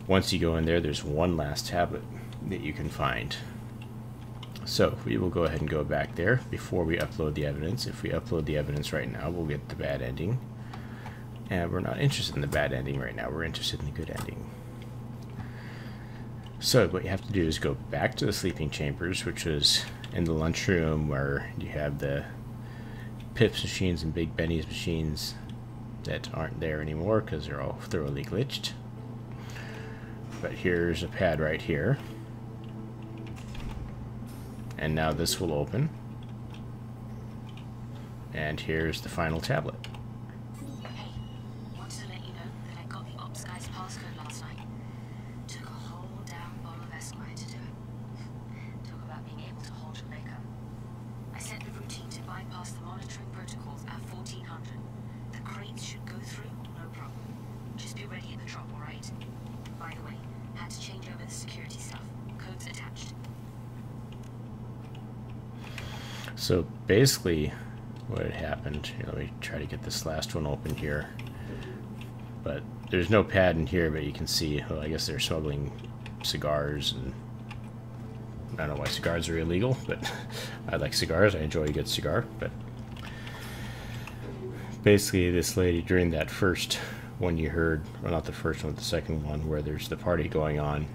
once you go in there, there's one last tablet that you can find. So we will go ahead and go back there before we upload the evidence. If we upload the evidence right now, we'll get the bad ending. And we're not interested in the bad ending right now. We're interested in the good ending. So what you have to do is go back to the sleeping chambers, which was in the lunchroom where you have the Pip's machines and Big Benny's machines that aren't there anymore because they're all thoroughly glitched. But here's a pad right here. And now this will open. And here's the final tablet. Hey, wanted to let you know that I got the ops guy's passcode last night. Took a whole damn bottle of Esquire to do it. Talk about being able to hold your liquor. I set the routine to bypass the monitoring protocols at 1400. The crates should go through, no problem. Just be ready at the drop, alright? By the way, had to change over the security stuff. Codes attached. So basically what had happened, here, let me try to get this last one open here. But there's no pad in here, but you can see, well, I guess they're smuggling cigars, and I don't know why cigars are illegal, but I like cigars. I enjoy a good cigar. But basically this lady, during that first one you heard, well, not the first one, the second one, where there's the party going on,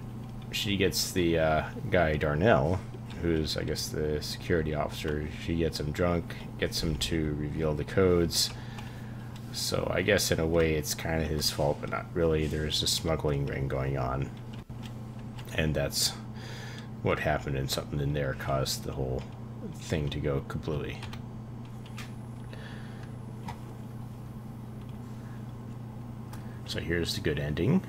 she gets the guy Darnell, who's, I guess, the security officer. She gets him drunk, gets him to reveal the codes. So I guess in a way it's kind of his fault, but not really. There's a smuggling ring going on, and that's what happened, and something in there caused the whole thing to go completely. So here's the good ending.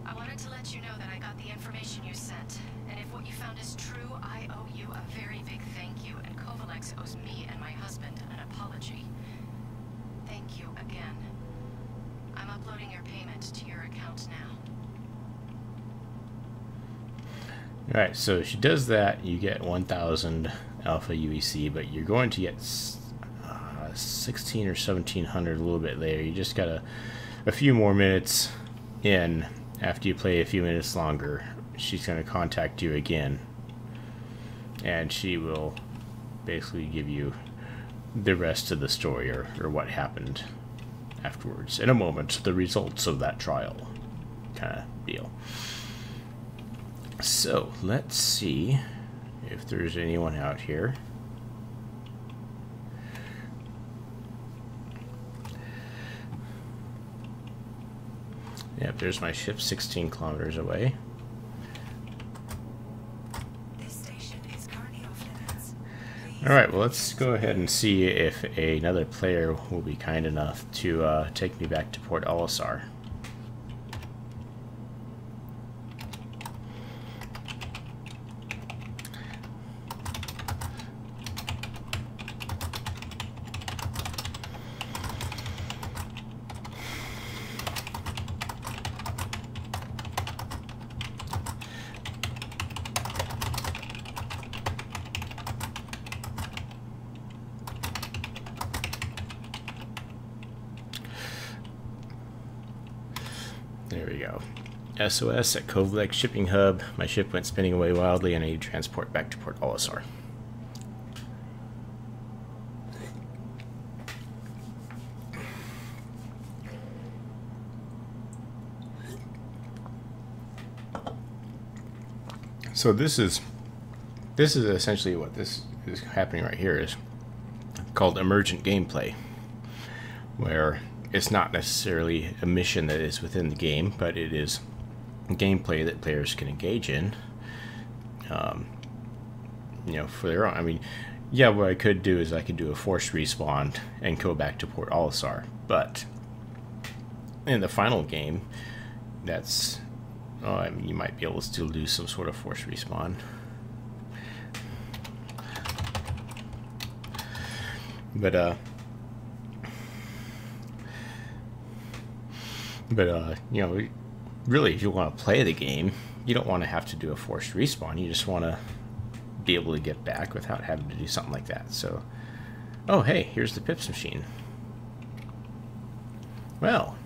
I wanted to let you know that I got the information you sent, and if what you found is true, I owe you a very big thank you, and Kovalex owes me and my husband an apology. Thank you again. I'm uploading your payment to your account now. Alright, so she does that, you get 1,000 alpha UEC, but you're going to get 16 or 1,700 a little bit later. You just got a few more minutes in. After you play a few minutes longer, she's going to contact you again, and she will basically give you the rest of the story, or what happened afterwards. In a moment, the results of that trial kind of deal. So let's see if there's anyone out here. Yep, there's my ship 16 kilometers away. This station is currently off limits. Alright, well, let's go ahead and see if another player will be kind enough to take me back to Port Olisar. There we go. SOS at Kovalex shipping hub. My ship went spinning away wildly and I need to transport back to Port Olisar. So this is essentially what this is happening right here is called emergent gameplay, where it's not necessarily a mission that is within the game, but it is gameplay that players can engage in, you know, for their own. I mean, yeah, what I could do is I could do a forced respawn and go back to Port Olisar, but in the final game, that's, oh, I mean, you might be able to still do some sort of forced respawn. But you know, really, if you want to play the game, you don't want to have to do a forced respawn. You just want to be able to get back without having to do something like that. So, oh, hey, here's the Pips machine. Well,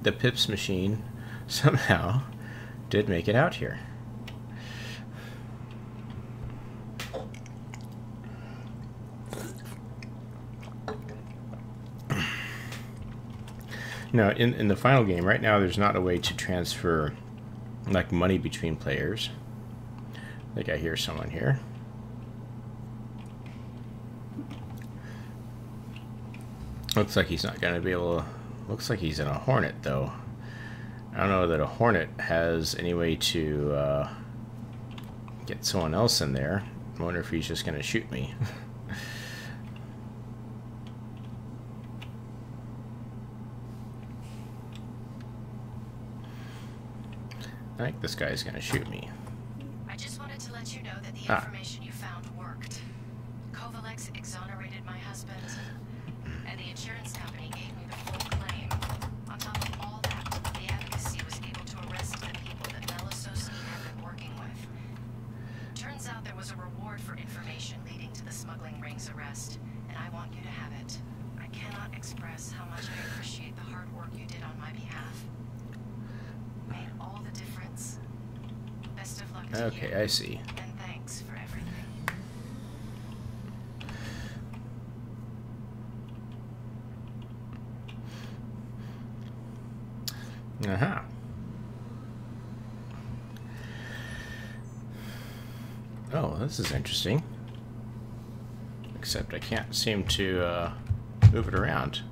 the Pips machine somehow did make it out here. Now, in the final game, right now, there's not a way to transfer, like, money between players. I think I hear someone here. Looks like he's not going to be able to... Looks like he's in a Hornet, though. I don't know that a Hornet has any way to get someone else in there. I wonder if he's just going to shoot me. I think this guy's gonna shoot me. I just wanted to let you know that the information you found worked. Kovalex exonerated my husband, and the insurance company gave me the full claim. On top of all that, the advocacy was able to arrest the people that Melisosky had been working with. Turns out there was a reward for information leading to the smuggling ring's arrest, and I want you to have it. I cannot express how much I appreciate the hard work you did on my behalf. Made all the difference. Best of luck to you. Okay, I see. And thanks for everything. Uh-huh. Oh, this is interesting. Except I can't seem to move it around.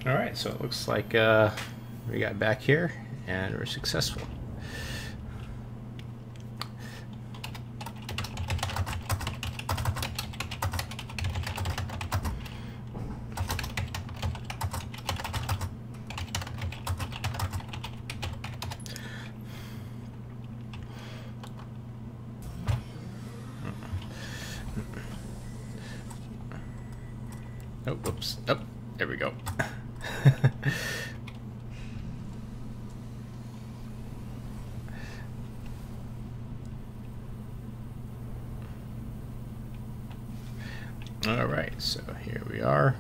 Alright, so it looks like we got back here and we're successful. Oh, whoops. Oh, there we go. All right, so here we are.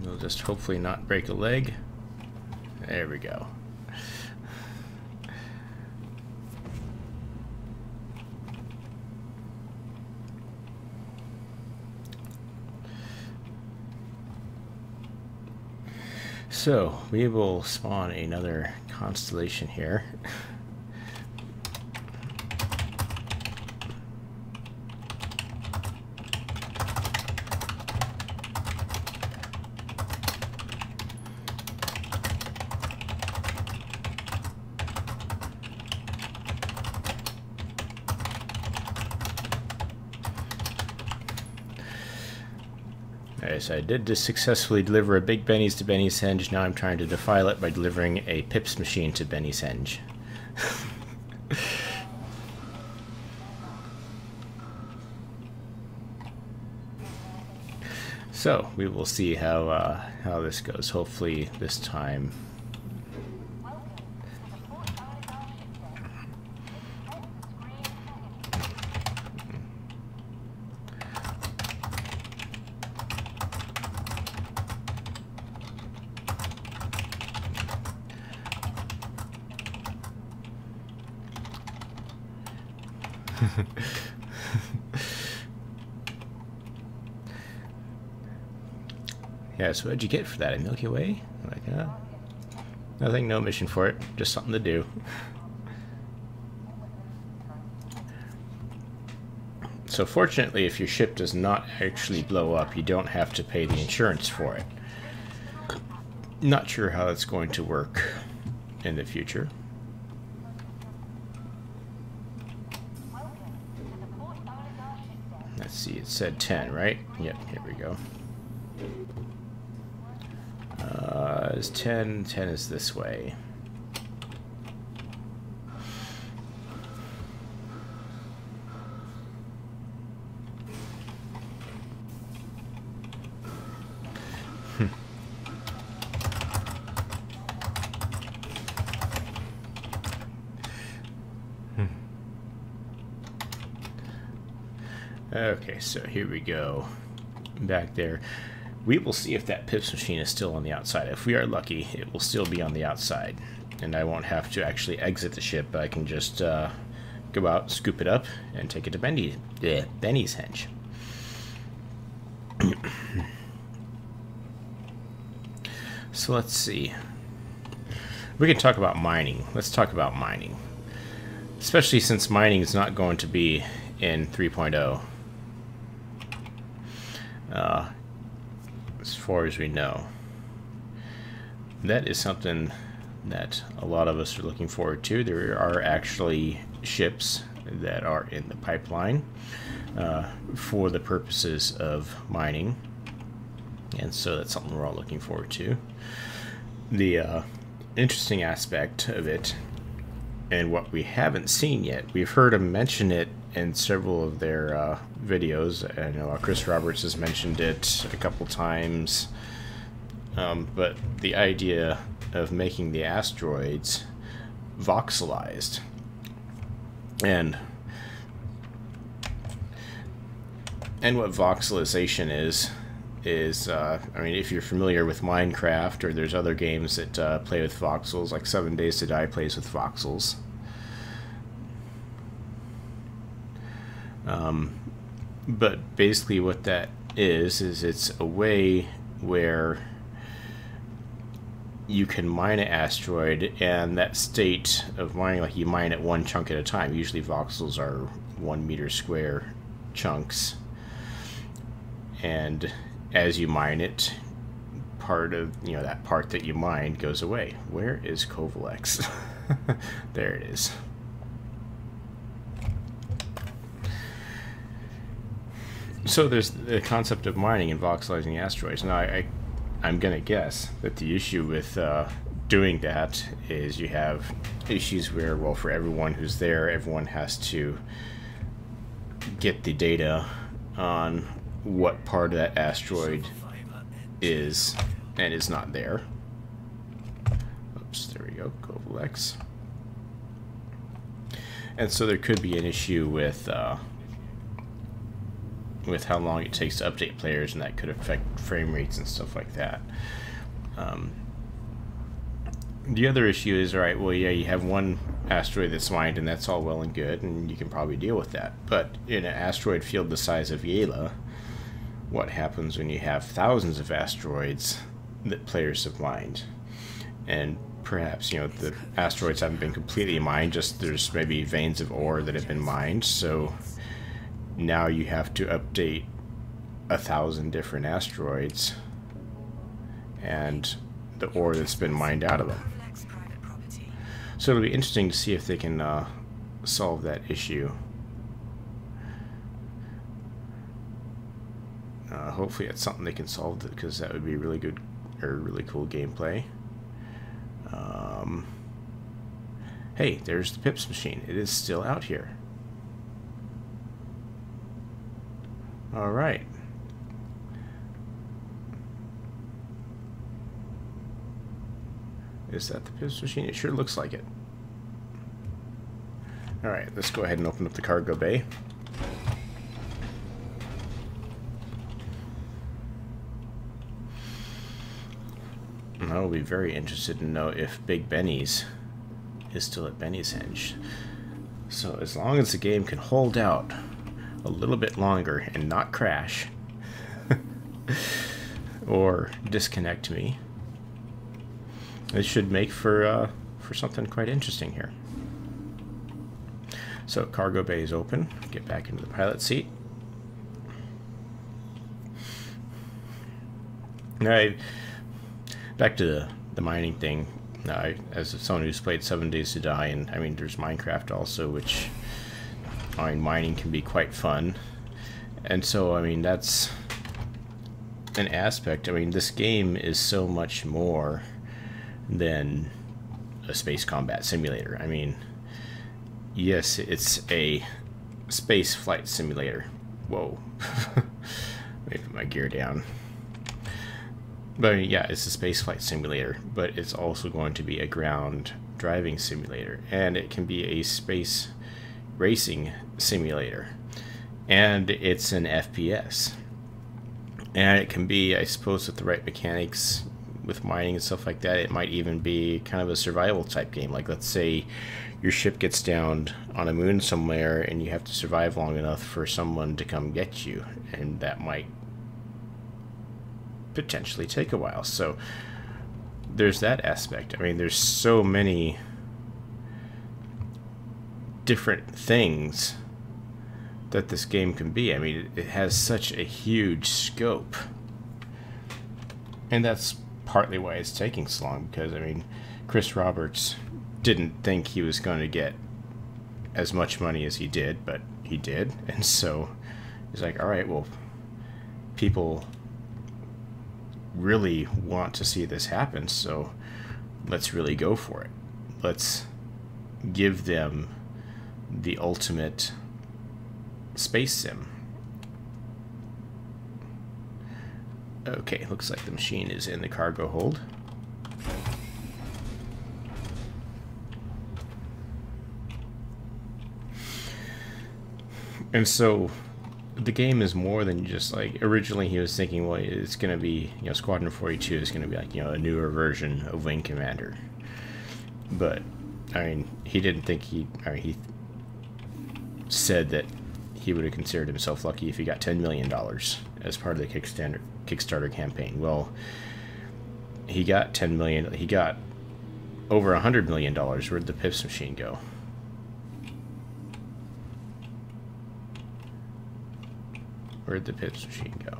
We'll just hopefully not break a leg. There we go. So we will spawn another constellation here. Alright, so I did just successfully deliver a Big Benny's to Benny's Henge. Now I'm trying to defile it by delivering a Pips machine to Benny's Henge. So we will see how this goes. Hopefully this time. Yeah, so what'd you get for that? A Milky Way? Like, nothing, no mission for it. Just something to do. So fortunately, if your ship does not actually blow up, you don't have to pay the insurance for it. Not sure how that's going to work in the future. Let's see, it said 10, right? Yep, here we go. Is 10 is this way. Okay, so here we go. Back there. We will see if that Pips machine is still on the outside. If we are lucky, it will still be on the outside. And I won't have to actually exit the ship. I can just go out, scoop it up, and take it to Benny's Henge. So let's see. We can talk about mining. Let's talk about mining. Especially since mining is not going to be in 3.0. As far as we know. That is something that a lot of us are looking forward to. There are actually ships that are in the pipeline for the purposes of mining. And so that's something we're all looking forward to. The interesting aspect of it, and what we haven't seen yet, we've heard them mention it in several of their videos. I know Chris Roberts has mentioned it a couple times, but the idea of making the asteroids voxelized. And what voxelization is I mean, if you're familiar with Minecraft, or there's other games that play with voxels, like 7 Days to Die plays with voxels. But basically what that is it's a way where you can mine an asteroid, and that state of mining, like you mine it one chunk at a time. Usually voxels are 1 meter square chunks, and as you mine it, part of, you know, that part that you mined goes away. Where is Covalex? There it is. So there's the concept of mining and voxelizing asteroids. Now I'm gonna guess that the issue with doing that is you have issues where, well, for everyone who's there, everyone has to get the data on what part of that asteroid is and is not there. Oops, there we go, Covalex. And so there could be an issue with how long it takes to update players, and that could affect frame rates and stuff like that. The other issue is, alright, well, yeah, you have one asteroid that's mined, and that's all well and good, and you can probably deal with that. But in an asteroid field the size of Yela, what happens when you have thousands of asteroids that players have mined? And perhaps, you know, the asteroids haven't been completely mined, just there's maybe veins of ore that have been mined, so now you have to update 1,000 different asteroids and the ore that's been mined out of them. So it'll be interesting to see if they can solve that issue. hopefully it's something they can solve, because that would be really good, or really cool gameplay. Hey, there's the Pips machine. It is still out here. All right. Is that the Pips machine? It sure looks like it. All right, let's go ahead and open up the cargo bay. And I will be very interested to know if Big Benny's is still at Benny's Henge. So as long as the game can hold out a little bit longer and not crash or disconnect me, it should make for something quite interesting here. So cargo bay is open. Get back into the pilot seat. Now, back to the mining thing. As someone who's played 7 Days to Die, and I mean, there's Minecraft also, which, I mean, mining can be quite fun. And so, I mean, that's an aspect. I mean, this game is so much more than a space combat simulator. I mean, yes, it's a space flight simulator. Whoa. Let me put my gear down. But I mean, yeah, it's a spaceflight simulator, but it's also going to be a ground driving simulator, and it can be a space racing simulator, and it's an FPS, and it can be, I suppose, with the right mechanics, with mining and stuff like that, it might even be kind of a survival type game. Like, let's say your ship gets downed on a moon somewhere, and you have to survive long enough for someone to come get you, and that might potentially take a while. So there's that aspect. I mean, there's so many different things that this game can be. I mean, it has such a huge scope, and that's partly why it's taking so long, because I mean, Chris Roberts didn't think he was going to get as much money as he did, but he did, and so he's like, all right, well, people really want to see this happen, so let's really go for it. Let's give them the ultimate space sim. Okay, looks like the machine is in the cargo hold. And so the game is more than just like, originally he was thinking, well, it's going to be, you know, Squadron 42 is going to be like, you know, a newer version of Wing Commander. But I mean, he didn't think he said that he would have considered himself lucky if he got $10 million as part of the Kickstarter campaign. Well, he got $10 million. He got over $100 million. Where'd the Pips machine go? Where'd the Pips machine go?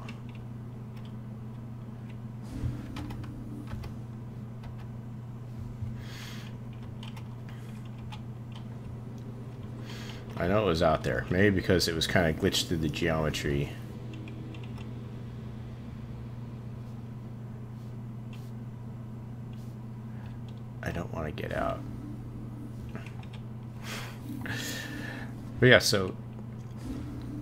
I know it was out there. Maybe because it was kind of glitched through the geometry. I don't want to get out. But yeah, so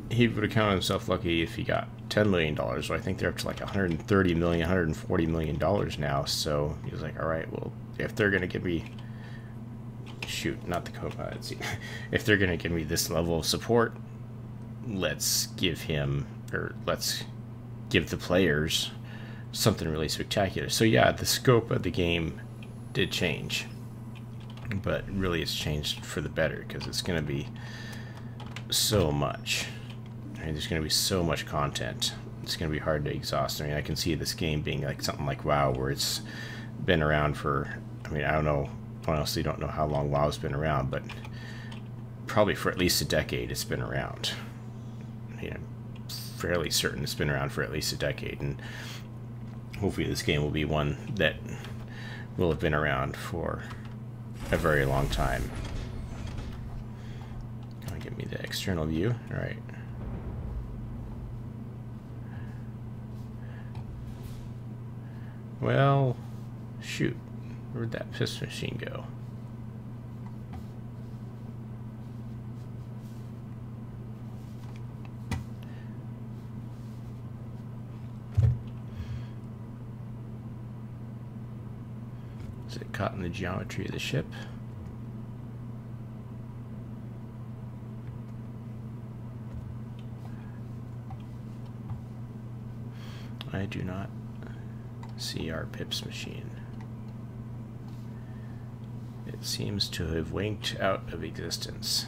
he would have counted himself lucky if he got $10 million. So I think they're up to like $130 million, $140 million now. So he was like, all right, well, if they're going to give me, shoot, not the co-pilot, if they're going to give me this level of support, let's give him, or let's give the players something really spectacular. So yeah, the scope of the game did change, but really it's changed for the better, because it's going to be so much. I mean, there's going to be so much content. It's going to be hard to exhaust. I mean, I can see this game being like something like WoW, where it's been around for, I mean, I don't know, honestly don't know how long WoW's been around, but probably for at least a decade it's been around. You know, fairly certain it's been around for at least a decade, and hopefully this game will be one that will have been around for a very long time. Give me the external view. All right. Well, shoot. Where'd that piss machine go? Is it caught in the geometry of the ship? I do not see our pips machine. It seems to have winked out of existence.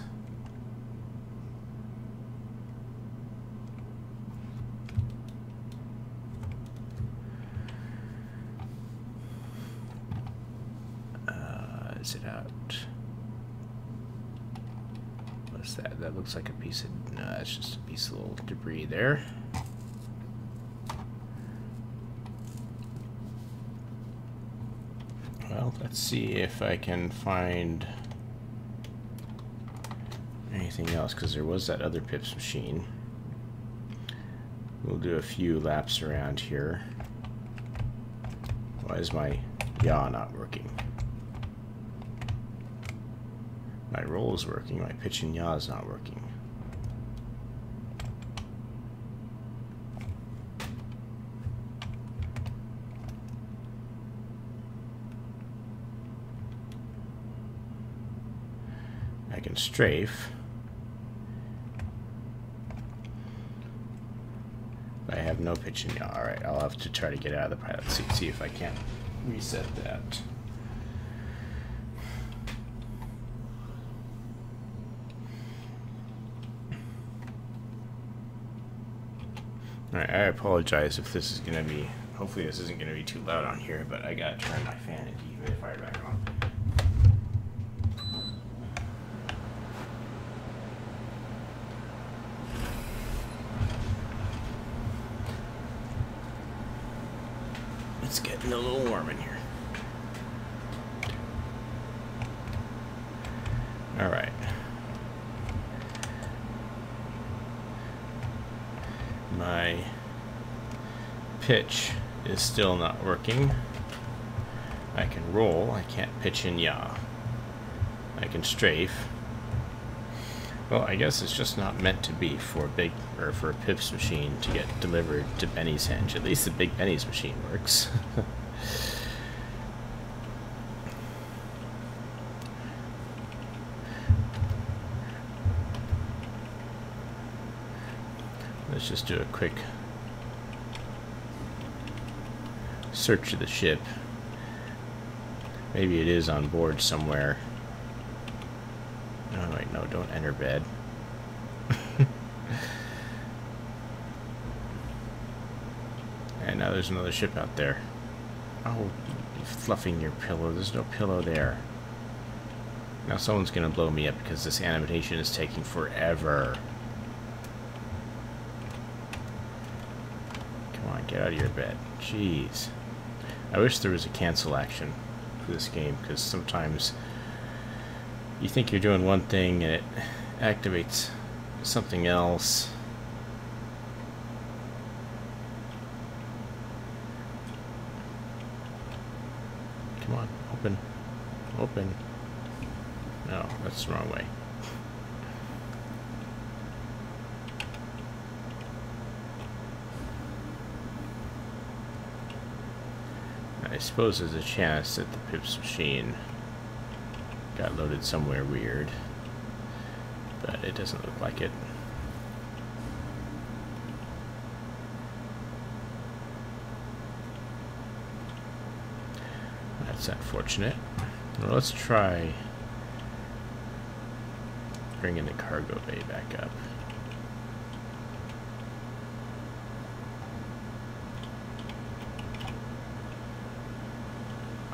Is it out? What's that? That looks like a piece of... No, that's just a piece of little debris there. Well, let's see if I can find anything else, because there was that other pips machine. We'll do a few laps around here. Why is my yaw not working? My roll is working, my pitch and yaw is not working. I can strafe. I have no pitch and yaw. Alright, I'll have to try to get out of the pilot seat, see if I can reset that. Alright, I apologize if this is going to be, hopefully this isn't going to be too loud on here, but I got to turn my fan and dehumidifier back on. It's getting a little warm in here. Alright. My pitch is still not working. I can roll, I can't pitch and yaw. I can strafe. Well, I guess it's just not meant to be for a pips machine to get delivered to Benny's Henge. At least the big Benny's machine works. Let's just do a quick search of the ship. Maybe it is on board somewhere. Oh wait, no, don't enter bed. And now there's another ship out there. Oh, you're fluffing your pillow. There's no pillow there. Now someone's gonna blow me up because this animation is taking forever. Come on, get out of your bed. Jeez. I wish there was a cancel action for this game, because sometimes you think you're doing one thing and it activates something else. Come on, open. Open. No, that's the wrong way. I suppose there's a chance that the pips machine got loaded somewhere weird, but it doesn't look like it. That's unfortunate. Well, let's try bringing the cargo bay back up.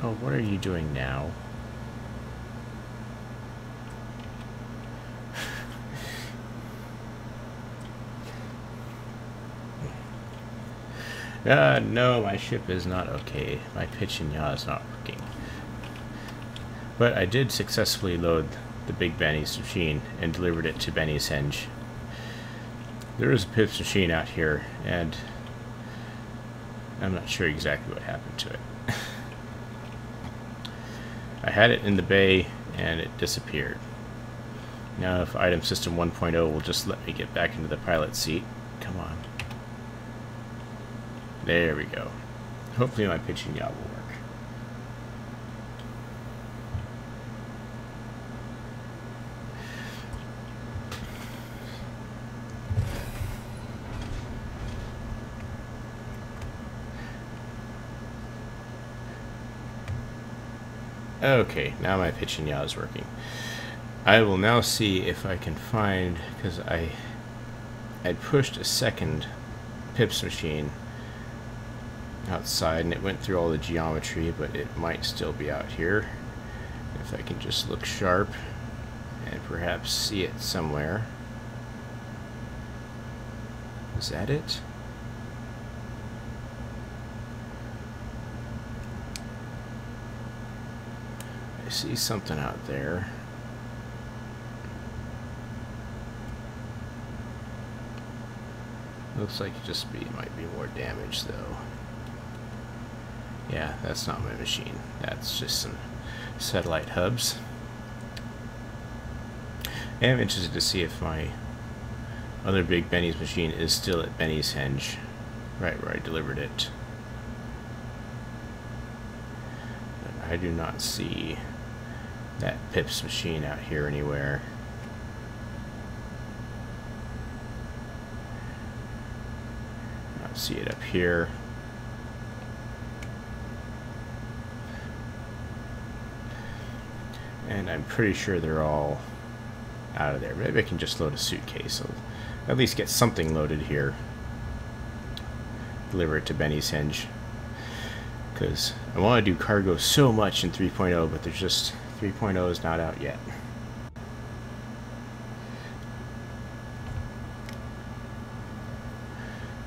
Oh, what are you doing now? No, my ship is not okay. My pitch and yaw is not working. But I did successfully load the big Benny's machine and delivered it to Benny's Henge. There is a pips machine out here, and I'm not sure exactly what happened to it. I had it in the bay and it disappeared. Now if item system 1.0 will just let me get back into the pilot seat. Come on. There we go. Hopefully my pitching yaw will work. Okay, now my pitching yaw is working. I will now see if I can find, because I pushed a second pips machine outside and it went through all the geometry, but it might still be out here. If I can just look sharp and perhaps see it somewhere. Is that it? I see something out there. Looks like it might be more damage though. Yeah, that's not my machine. That's just some satellite hubs. I am interested to see if my other big Benny's machine is still at Benny's Henge, right where I delivered it. But I do not see that Pips machine out here anywhere. Not see it up here. And I'm pretty sure they're all out of there. Maybe I can just load a suitcase. So at least get something loaded here. Deliver it to Benny's Henge. Because I want to do cargo so much in 3.0, but there's just 3.0 is not out yet.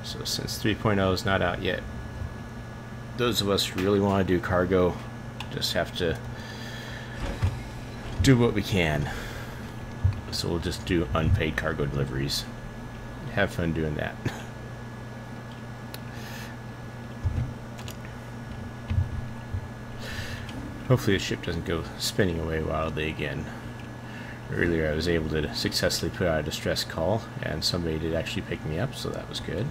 So since 3.0 is not out yet, those of us who really want to do cargo just have to do what we can. So we'll just do unpaid cargo deliveries. Have fun doing that. Hopefully the ship doesn't go spinning away wildly again. Earlier I was able to successfully put out a distress call and somebody did actually pick me up, so that was good.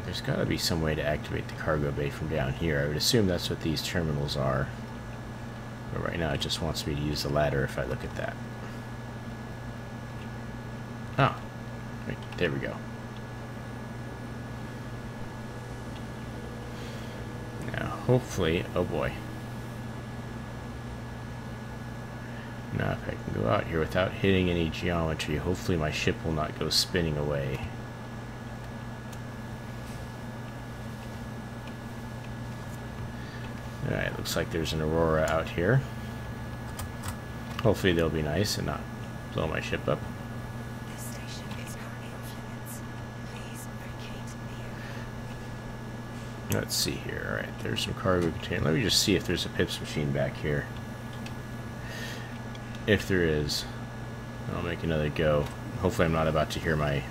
There's got to be some way to activate the cargo bay from down here. I would assume that's what these terminals are. But right now it just wants me to use the ladder if I look at that. Ah, right, there we go. Now hopefully, oh boy. Now if I can go out here without hitting any geometry, hopefully my ship will not go spinning away. Alright, looks like there's an Aurora out here. Hopefully they'll be nice and not blow my ship up. This station is currently off limits. Please vacate the area. Let's see here. Alright, there's some cargo container. Let me just see if there's a Pips machine back here. If there is, I'll make another go. Hopefully I'm not about to hear my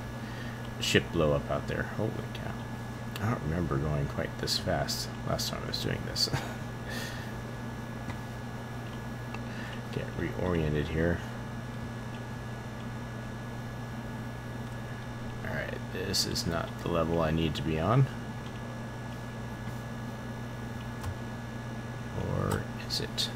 ship blow up out there. Holy cow. I don't remember going quite this fast last time I was doing this. Get reoriented here. Alright, this is not the level I need to be on. Or is it?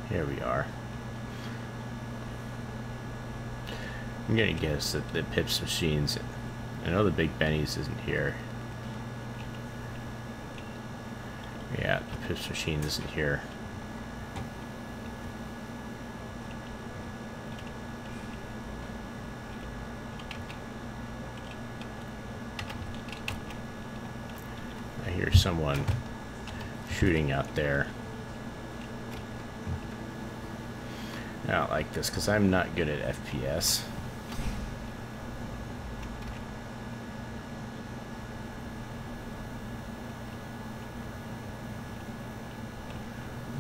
Here we are. I'm gonna guess that the Pips machines, I know the Big Benny's isn't here. Yeah, the Pips machine isn't here. I hear someone shooting out there. I don't like this because I'm not good at FPS.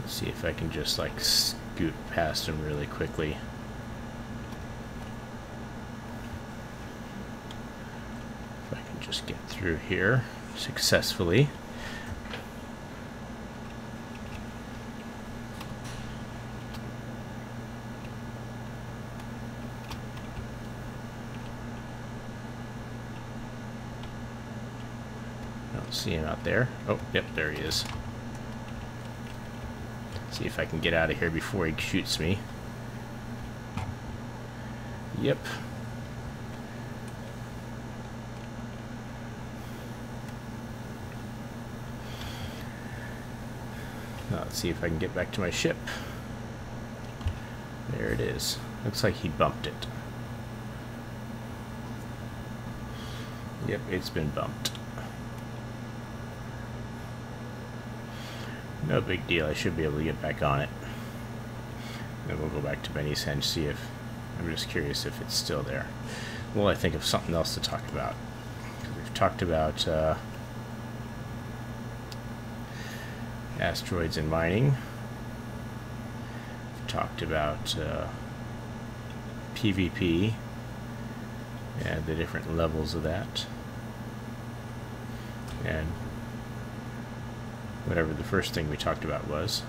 Let's See if I can just like scoot past him really quickly. If I can just get through here successfully. See him out there. Oh, yep, there he is. See if I can get out of here before he shoots me. Yep. Now let's see if I can get back to my ship. There it is. Looks like he bumped it. Yep, it's been bumped. No big deal, I should be able to get back on it. Then we'll go back to Benny's Henge, see if... I'm just curious if it's still there. Well, I think of something else to talk about. We've talked about asteroids and mining. We've talked about PvP and the different levels of that. And whatever the first thing we talked about was.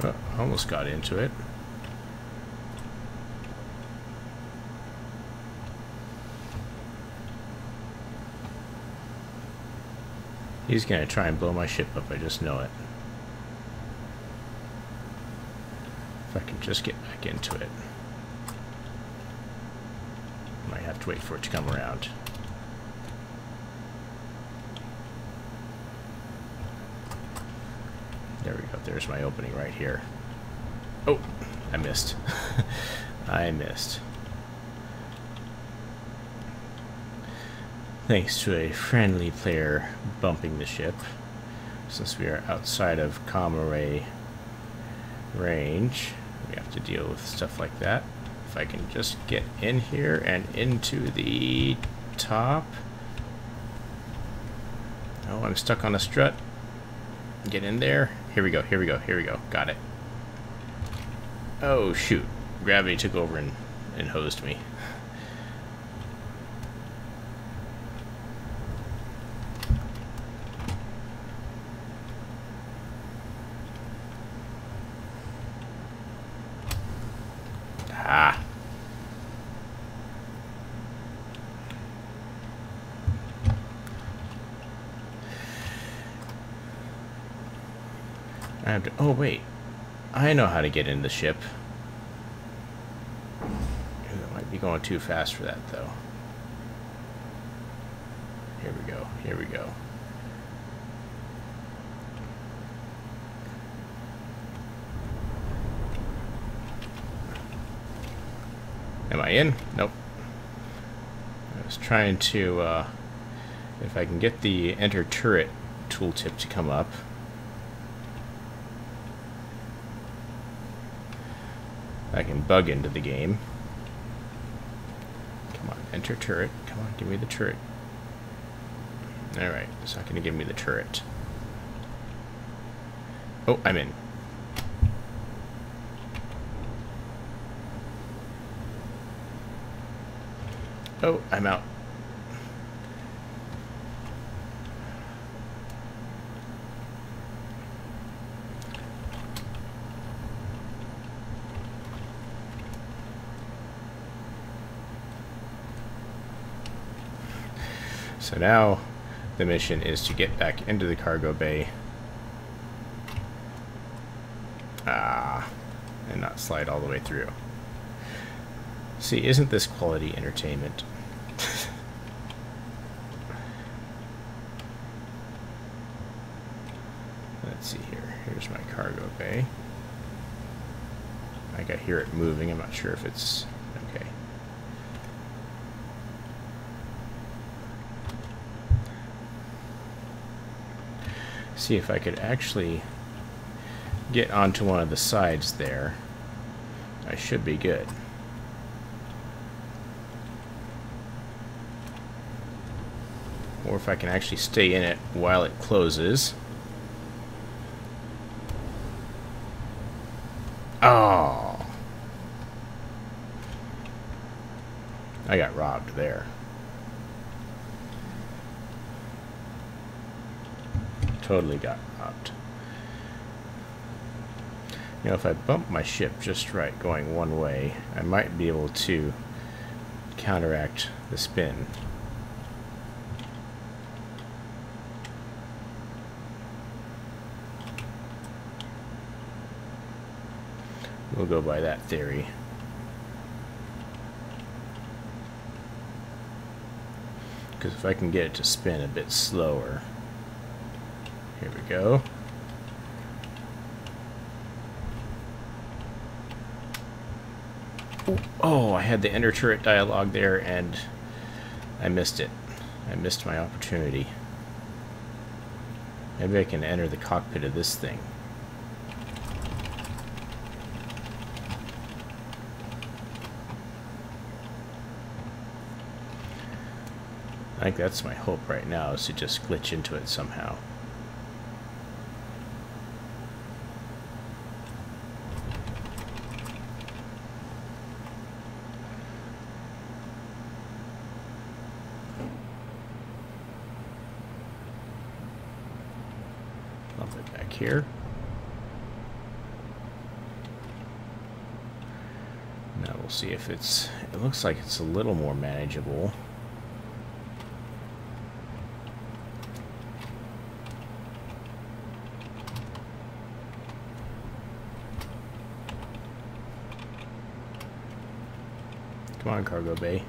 Oh, almost got into it. He's gonna try and blow my ship up, I just know it. If I can just get back into it. Might have to wait for it to come around. There we go. There's my opening right here. Oh, I missed. I missed. Thanks to a friendly player bumping the ship, since we are outside of comm array range, we have to deal with stuff like that. If I can just get in here and into the top. Oh, I'm stuck on a strut. Get in there. Here we go, here we go, here we go. Got it. Oh, shoot. Gravity took over and hosed me. Ah. I have to... Oh, wait. I know how to get in the ship. I might be going too fast for that, though. Here we go. Here we go. Am I in? Nope. I was trying to, if I can get the enter turret tooltip to come up. I can bug into the game. Come on, enter turret. Come on, give me the turret. Alright, it's not going to give me the turret. Oh, I'm in. Oh, I'm out. So now the mission is to get back into the cargo bay. And not slide all the way through. See, isn't this quality entertainment? Let's see here. Here's my cargo bay. I can hear it moving. I'm not sure if it's okay. See if I could actually get onto one of the sides there. I should be good. or if I can actually stay in it while it closes. Oh! I got robbed there. Totally got robbed. You know, if I bump my ship just right going one way, I might be able to counteract the spin. We'll go by that theory. Because if I can get it to spin a bit slower. Here we go. Oh, I had the enter turret dialogue there and I missed it. I missed my opportunity. Maybe I can enter the cockpit of this thing. I think that's my hope right now, is to just glitch into it somehow. Bump it back here. Now we'll see if it looks like it's a little more manageable. Come on, cargo bay.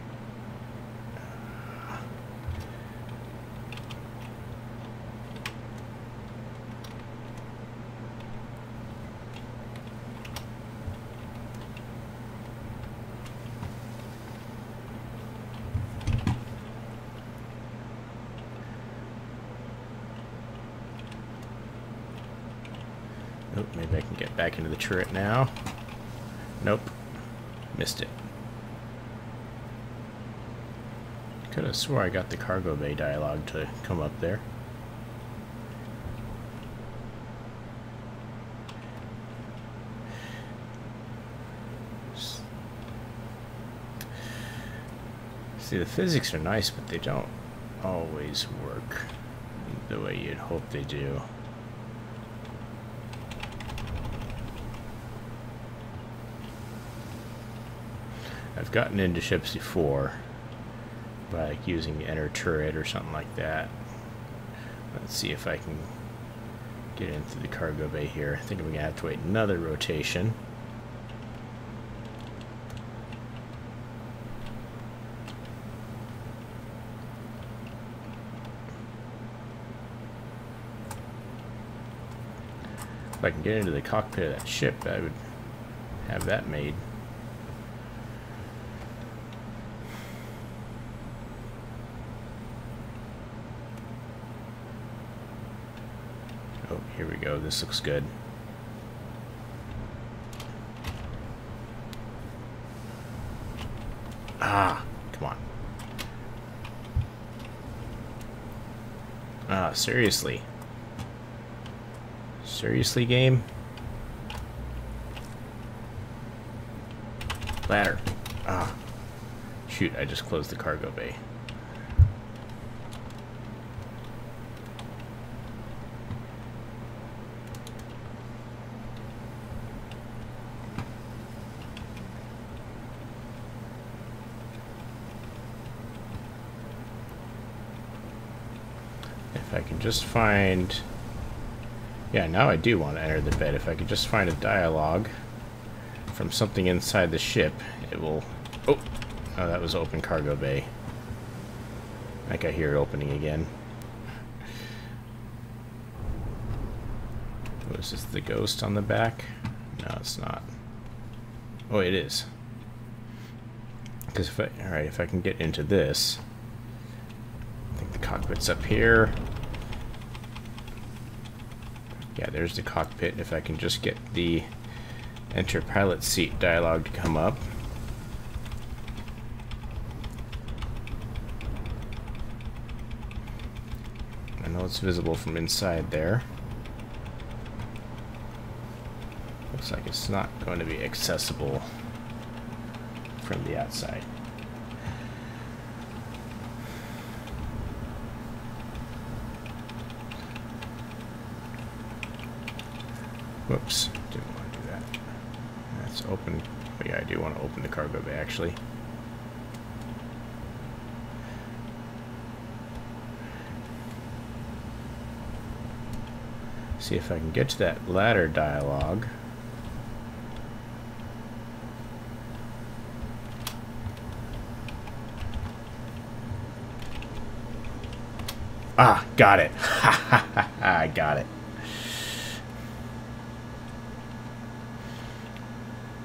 Nope, maybe I can get back into the turret now. Nope. Missed it. Could have swore I got the cargo bay dialogue to come up there. See, the physics are nice, but they don't always work the way you'd hope they do. I've gotten into ships before by using the enter turret or something like that. Let's see if I can get into the cargo bay here. I think I'm gonna have to wait another rotation. If I can get into the cockpit of that ship, I would have that made. Oh, here we go. This looks good. Ah, come on. Ah, seriously. Seriously, game? Ladder. Ah. Shoot, I just closed the cargo bay. If I can just find... Yeah, now I do want to enter the bed. If I could just find a dialogue from something inside the ship, it will... Oh! Oh, that was open cargo bay. I think I hear it opening again. Was this the ghost on the back? No, it's not. Oh, it is. Because if I... Alright, if I can get into this... I think the cockpit's up here. Yeah, there's the cockpit. If I can just get the enter pilot seat dialogue to come up. I know it's visible from inside there. Looks like it's not going to be accessible from the outside. Whoops, didn't want to do that. That's open. Oh yeah, I do want to open the cargo bay actually. See if I can get to that ladder dialogue. Ah, got it. Ha ha ha! I got it.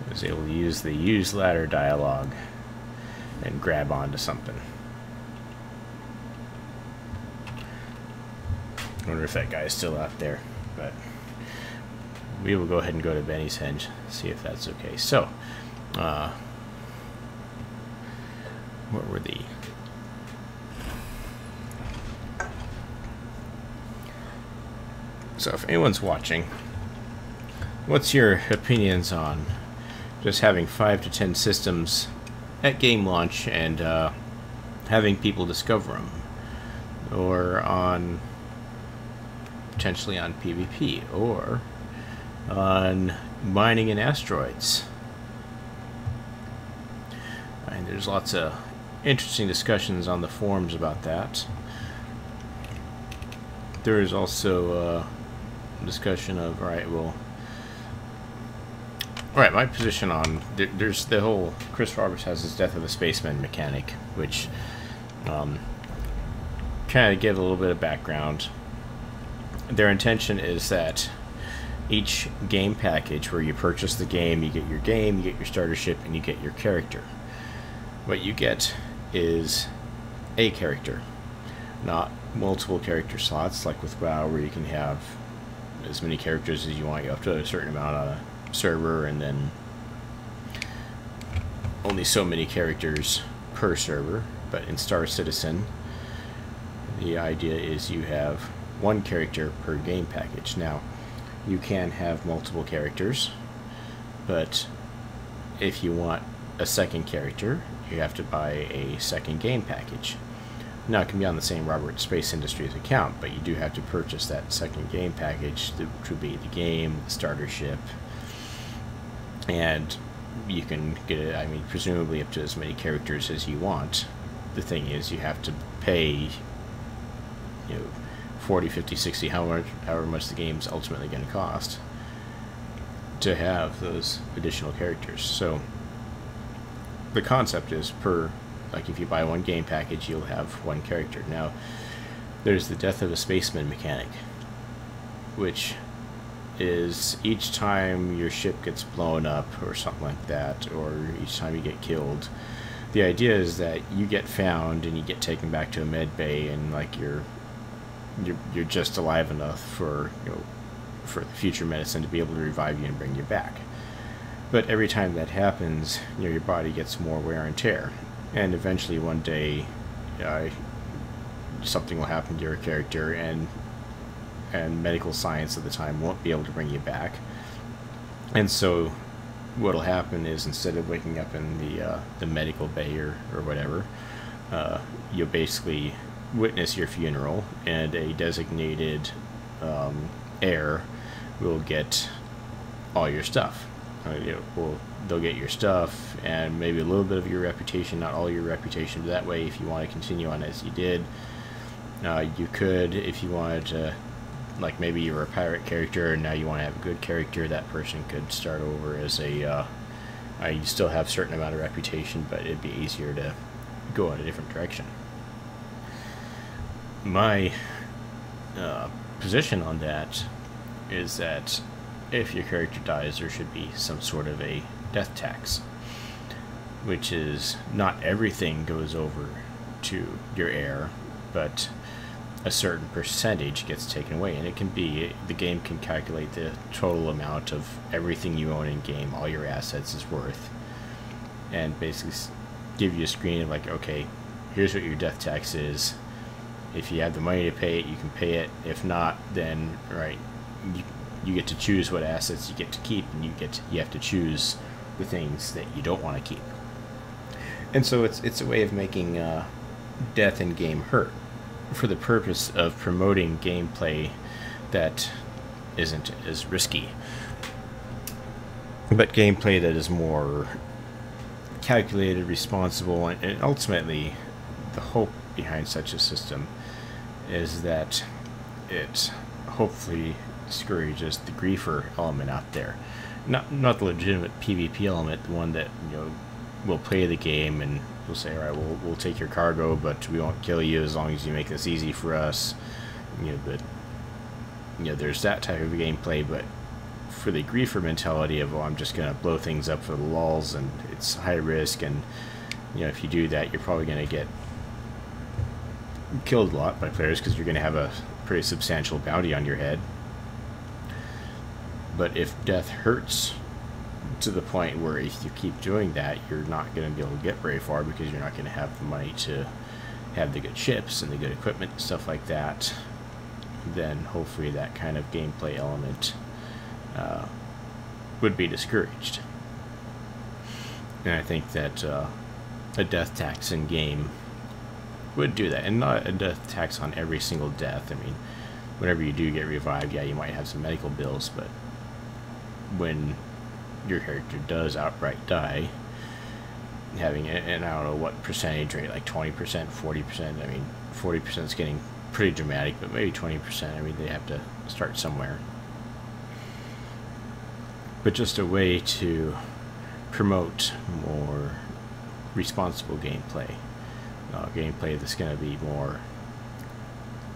I was able to use the use ladder dialogue and grab onto something. I wonder if that guy's still out there, but we will go ahead and go to Benny's Henge, see if that's okay. So, what were the... So if anyone's watching, what's your opinions on just having 5 to 10 systems at game launch and having people discover them, or on potentially on PvP, or on mining in asteroids? And there's lots of interesting discussions on the forums about that. There is also discussion of, alright, my position on, there's the whole, Chris Roberts has his Death of a Spaceman mechanic, which kind of give a little bit of background. Their intention is that each game package where you purchase the game, you get your starter ship, and you get your character. What you get is a character, not multiple character slots like with WoW, where you can have as many characters as you want. You have to a certain amount on a server, and then only so many characters per server. But in Star Citizen, the idea is you have one character per game package. Now, you can have multiple characters, but if you want a second character, you have to buy a second game package. Now, it can be on the same Roberts Space Industries account, but you do have to purchase that second game package, which would be the game, the starter ship, and you can get it, I mean, presumably up to as many characters as you want. The thing is, you have to pay, you know, 40, 50, 60, however much the game's ultimately going to cost to have those additional characters. So the concept is like if you buy one game package, you'll have one character. Now, there's the Death of a Spaceman mechanic, which is each time your ship gets blown up or something like that, or each time you get killed, the idea is that you get found and you get taken back to a med bay, and like you're just alive enough for, you know, for the future medicine to be able to revive you and bring you back. But every time that happens, you know, your body gets more wear and tear, and eventually one day something will happen to your character, and medical science at the time won't be able to bring you back. And so what'll happen is, instead of waking up in the medical bay or whatever, you'll basically witness your funeral, and a designated heir will get all your stuff. They'll get your stuff and maybe a little bit of your reputation, not all your reputation. That way, if you want to continue on as you did, you could. If you wanted to, like maybe you were a pirate character and now you want to have a good character, that person could start over as a, you still have a certain amount of reputation, but it'd be easier to go in a different direction. My position on that is that if your character dies, there should be some sort of a death tax, which is not everything goes over to your heir, but a certain percentage gets taken away. And it can be, the game can calculate the total amount of everything you own in game, all your assets is worth, and basically give you a screen of like, okay, here's what your death tax is, If you have the money to pay it, you can pay it. If not, then right, you get to choose what assets you get to keep, and you have to choose the things that you don't want to keep. And so it's a way of making death in game hurt for the purpose of promoting gameplay that isn't as risky, but gameplay that is more calculated, responsible, and ultimately the hope behind such a system is that it hopefully discourages the griefer element out there. Not the legitimate PvP element, the one that, you know, will play the game and will say, alright, we'll take your cargo, but we won't kill you as long as you make this easy for us. You know, but you know, there's that type of gameplay, but for the griefer mentality of, oh, I'm just gonna blow things up for the lulz, and it's high risk, and you know, if you do that, you're probably gonna get killed a lot by players because you're gonna have a pretty substantial bounty on your head. But if death hurts to the point where if you keep doing that, you're not going to be able to get very far because you're not going to have the money to have the good ships and the good equipment and stuff like that, then hopefully that kind of gameplay element would be discouraged. And I think that a death tax in game would do that, and not a death tax on every single death. I mean, whenever you do get revived, yeah, you might have some medical bills, but when your character does outright die, having it, and I don't know what percentage rate, like 20%, 40%, I mean, 40% is getting pretty dramatic, but maybe 20%, I mean, they have to start somewhere. But just a way to promote more responsible gameplay. Gameplay that's going to be more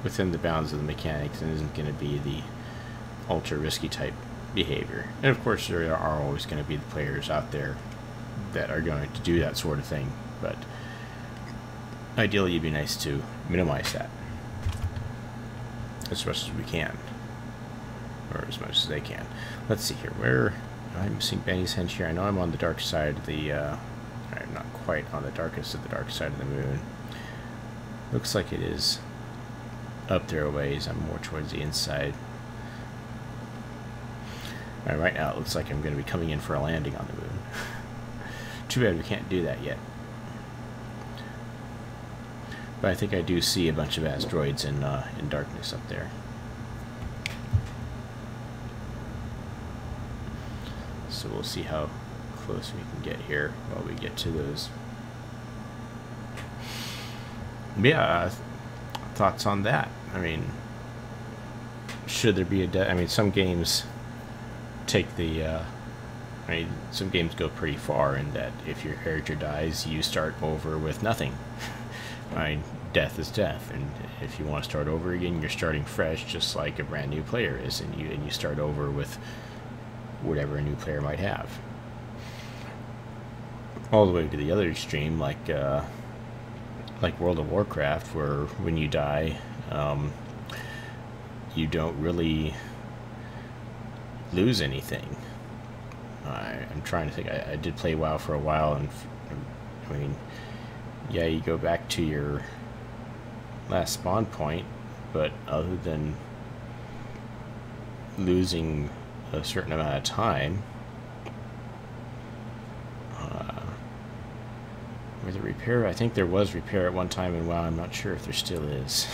within the bounds of the mechanics and isn't going to be the ultra risky type behavior. And of course there are always going to be the players out there that are going to do that sort of thing, but ideally it'd be nice to minimize that as much as we can, or as much as they can. Let's see here, where I'm missing Benny's Henge here. I know I'm on the dark side of the I'm not quite on the darkest of the dark side of the moon. Looks like it is up there a ways. I'm more towards the inside. Right now it looks like I'm going to be coming in for a landing on the moon. Too bad we can't do that yet. But I think I do see a bunch of asteroids in darkness up there. So we'll see how close we can get here while we get to those. Yeah, thoughts on that? I mean, should there be a I mean, some games take the I mean, some games go pretty far in that if your character dies, you start over with nothing. I mean, death is death, and if you want to start over again, you're starting fresh, just like a brand new player is, and you start over with whatever a new player might have. All the way to the other extreme, like World of Warcraft, where when you die, you don't really lose anything. I'm trying to think. I did play WoW for a while, and I mean, yeah, you go back to your last spawn point, but other than losing a certain amount of time, with the repair, I think there was repair at one time in WoW. I'm not sure if there still is.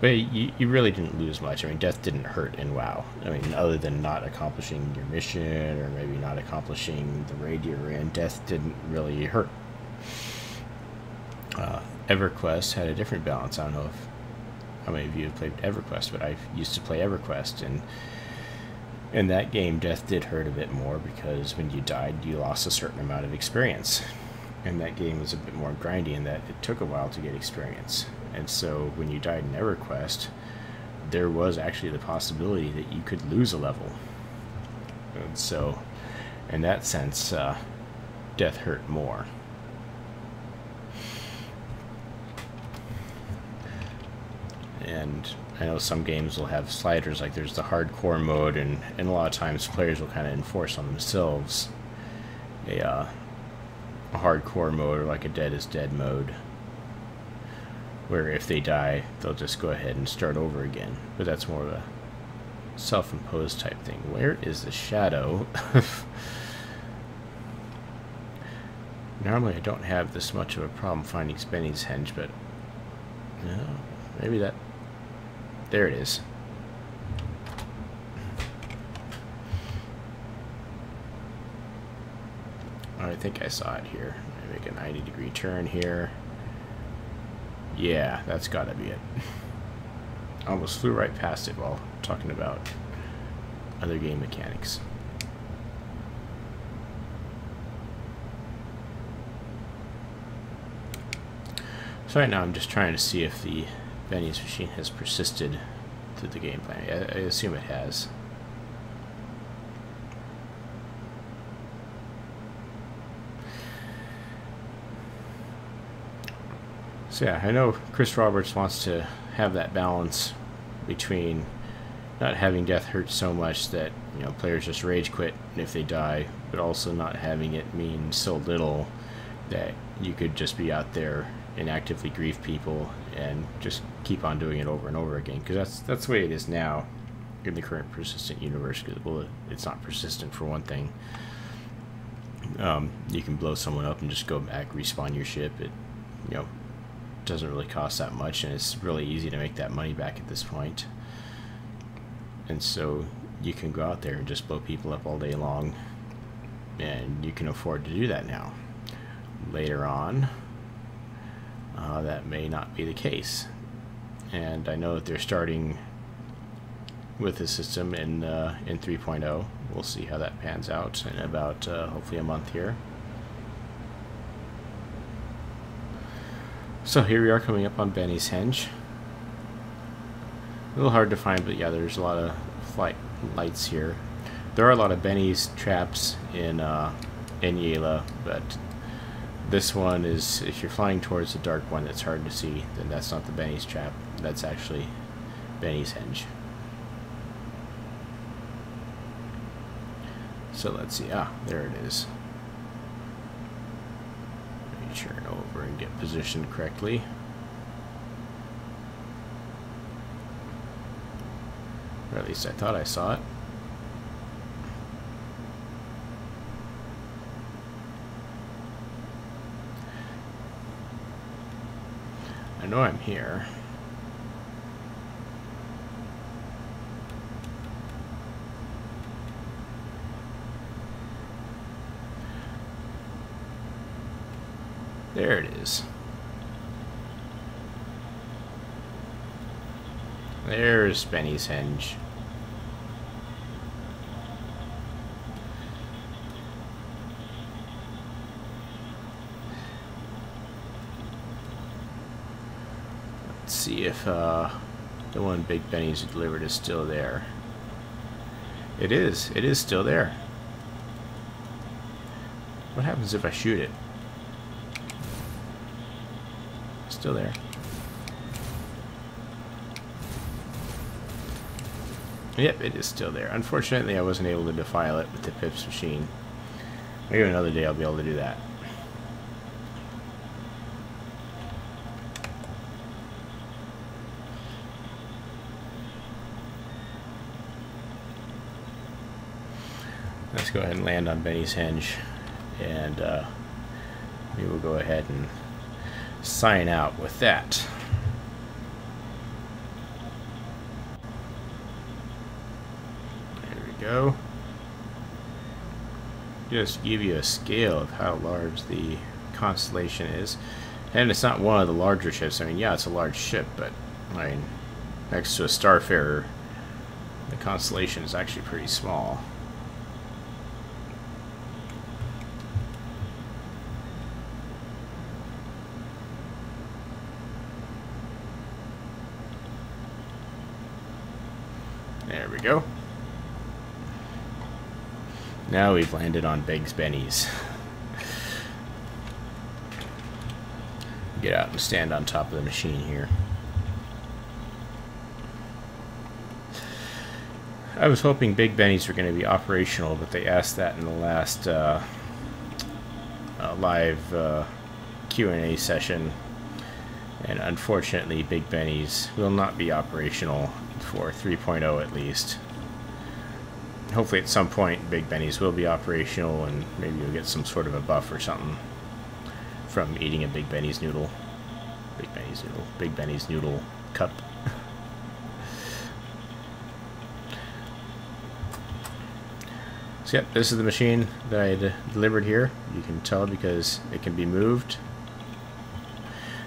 But you really didn't lose much. I mean, death didn't hurt in WoW. I mean, other than not accomplishing your mission, or maybe not accomplishing the raid you're in, death didn't really hurt. EverQuest had a different balance. I don't know how many of you have played EverQuest, but I used to play EverQuest, and in that game, death did hurt a bit more because when you died, you lost a certain amount of experience. And that game was a bit more grindy in that it took a while to get experience. And so when you died in EverQuest, there was actually the possibility that you could lose a level. And so, in that sense, death hurt more. And I know some games will have sliders, like there's the hardcore mode, and a lot of times players will kind of enforce on themselves a hardcore mode, or like a dead is dead mode, where if they die, they'll just go ahead and start over again. But that's more of a self-imposed type thing. Where is the shadow? Normally I don't have this much of a problem finding Benny's Henge, but no, maybe that... There it is. Oh, I think I saw it here. Make a 90-degree turn here. Yeah, that's gotta be it. Almost flew right past it while talking about other game mechanics. So right now I'm just trying to see if the Benny's machine has persisted through the gameplay. I assume it has. So yeah, I know Chris Roberts wants to have that balance between not having death hurt so much that, you know, players just rage quit if they die, but also not having it mean so little that you could just be out there and actively grieve people and just keep on doing it over and over again, because that's the way it is now in the current persistent universe. Well, it's not persistent for one thing. You can blow someone up and just go back, respawn your ship. It, you know, doesn't really cost that much, and it's really easy to make that money back at this point. And so you can go out there and just blow people up all day long, and you can afford to do that now. Later on, that may not be the case, and I know that they're starting with the system in 3.0. We'll see how that pans out in about hopefully a month here. So here we are coming up on Benny's Henge. A little hard to find, but yeah, there's a lot of flight lights here. There are a lot of Benny's traps in Yela, but this one is, if you're flying towards the dark one that's hard to see, then that's not the Benny's trap. That's actually Benny's Henge. So let's see. Ah, there it is. Turn over and get positioned correctly. Or at least I thought I saw it. I know I'm here. There it is. There's Benny's Henge. Let's see if the one Big Benny's delivered is still there. It is. It is still there. What happens if I shoot it? Still there. Yep, it is still there. Unfortunately, I wasn't able to defile it with the Pips machine. Maybe another day I'll be able to do that. Let's go ahead and land on Benny's Henge, and we will go ahead and sign out with that. There we go. Just give you a scale of how large the constellation is. And it's not one of the larger ships. I mean, yeah, it's a large ship, but I mean, next to a Starfarer, the constellation is actually pretty small. There we go. Now we've landed on Big's Benny's. Get out and stand on top of the machine here. I was hoping Big Benny's were going to be operational, but they asked that in the last live Q&A session, And unfortunately, Big Benny's will not be operational for 3.0 at least. Hopefully at some point Big Benny's will be operational, and maybe you'll get some sort of a buff or something from eating a Big Benny's noodle. Big Benny's noodle. Big Benny's noodle cup. So yep, this is the machine that I delivered here. You can tell because it can be moved.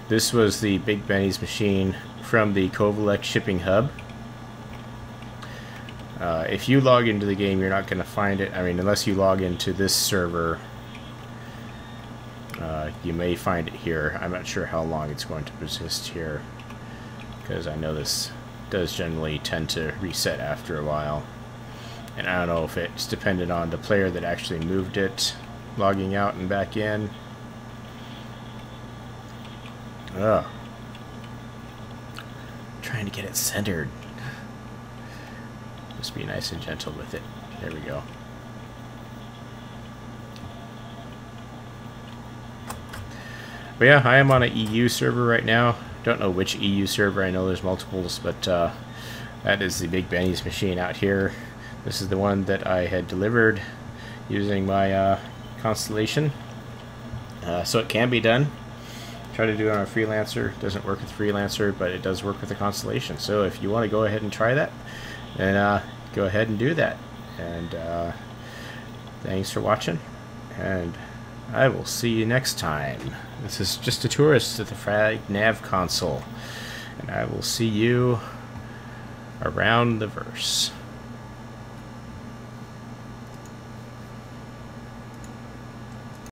This was the Big Benny's machine from the Kovalek shipping hub. If you log into the game, you're not going to find it. I mean, unless you log into this server, you may find it here. I'm not sure how long it's going to persist here, because I know this does generally tend to reset after a while. And I don't know if it's dependent on the player that actually moved it, logging out and back in. Ugh. Trying to get it centered. Just be nice and gentle with it. There we go. But yeah, I am on an EU server right now. Don't know which EU server. I know there's multiples, but that is the Big Benny's machine out here. This is the one that I had delivered using my Constellation. So it can be done. Try to do it on a Freelancer. It doesn't work with Freelancer, but it does work with the Constellation. So if you want to go ahead and try that, then go ahead and do that. And thanks for watching, and I will see you next time. This is just a tourist at the Frag Nav console, and I will see you around the verse.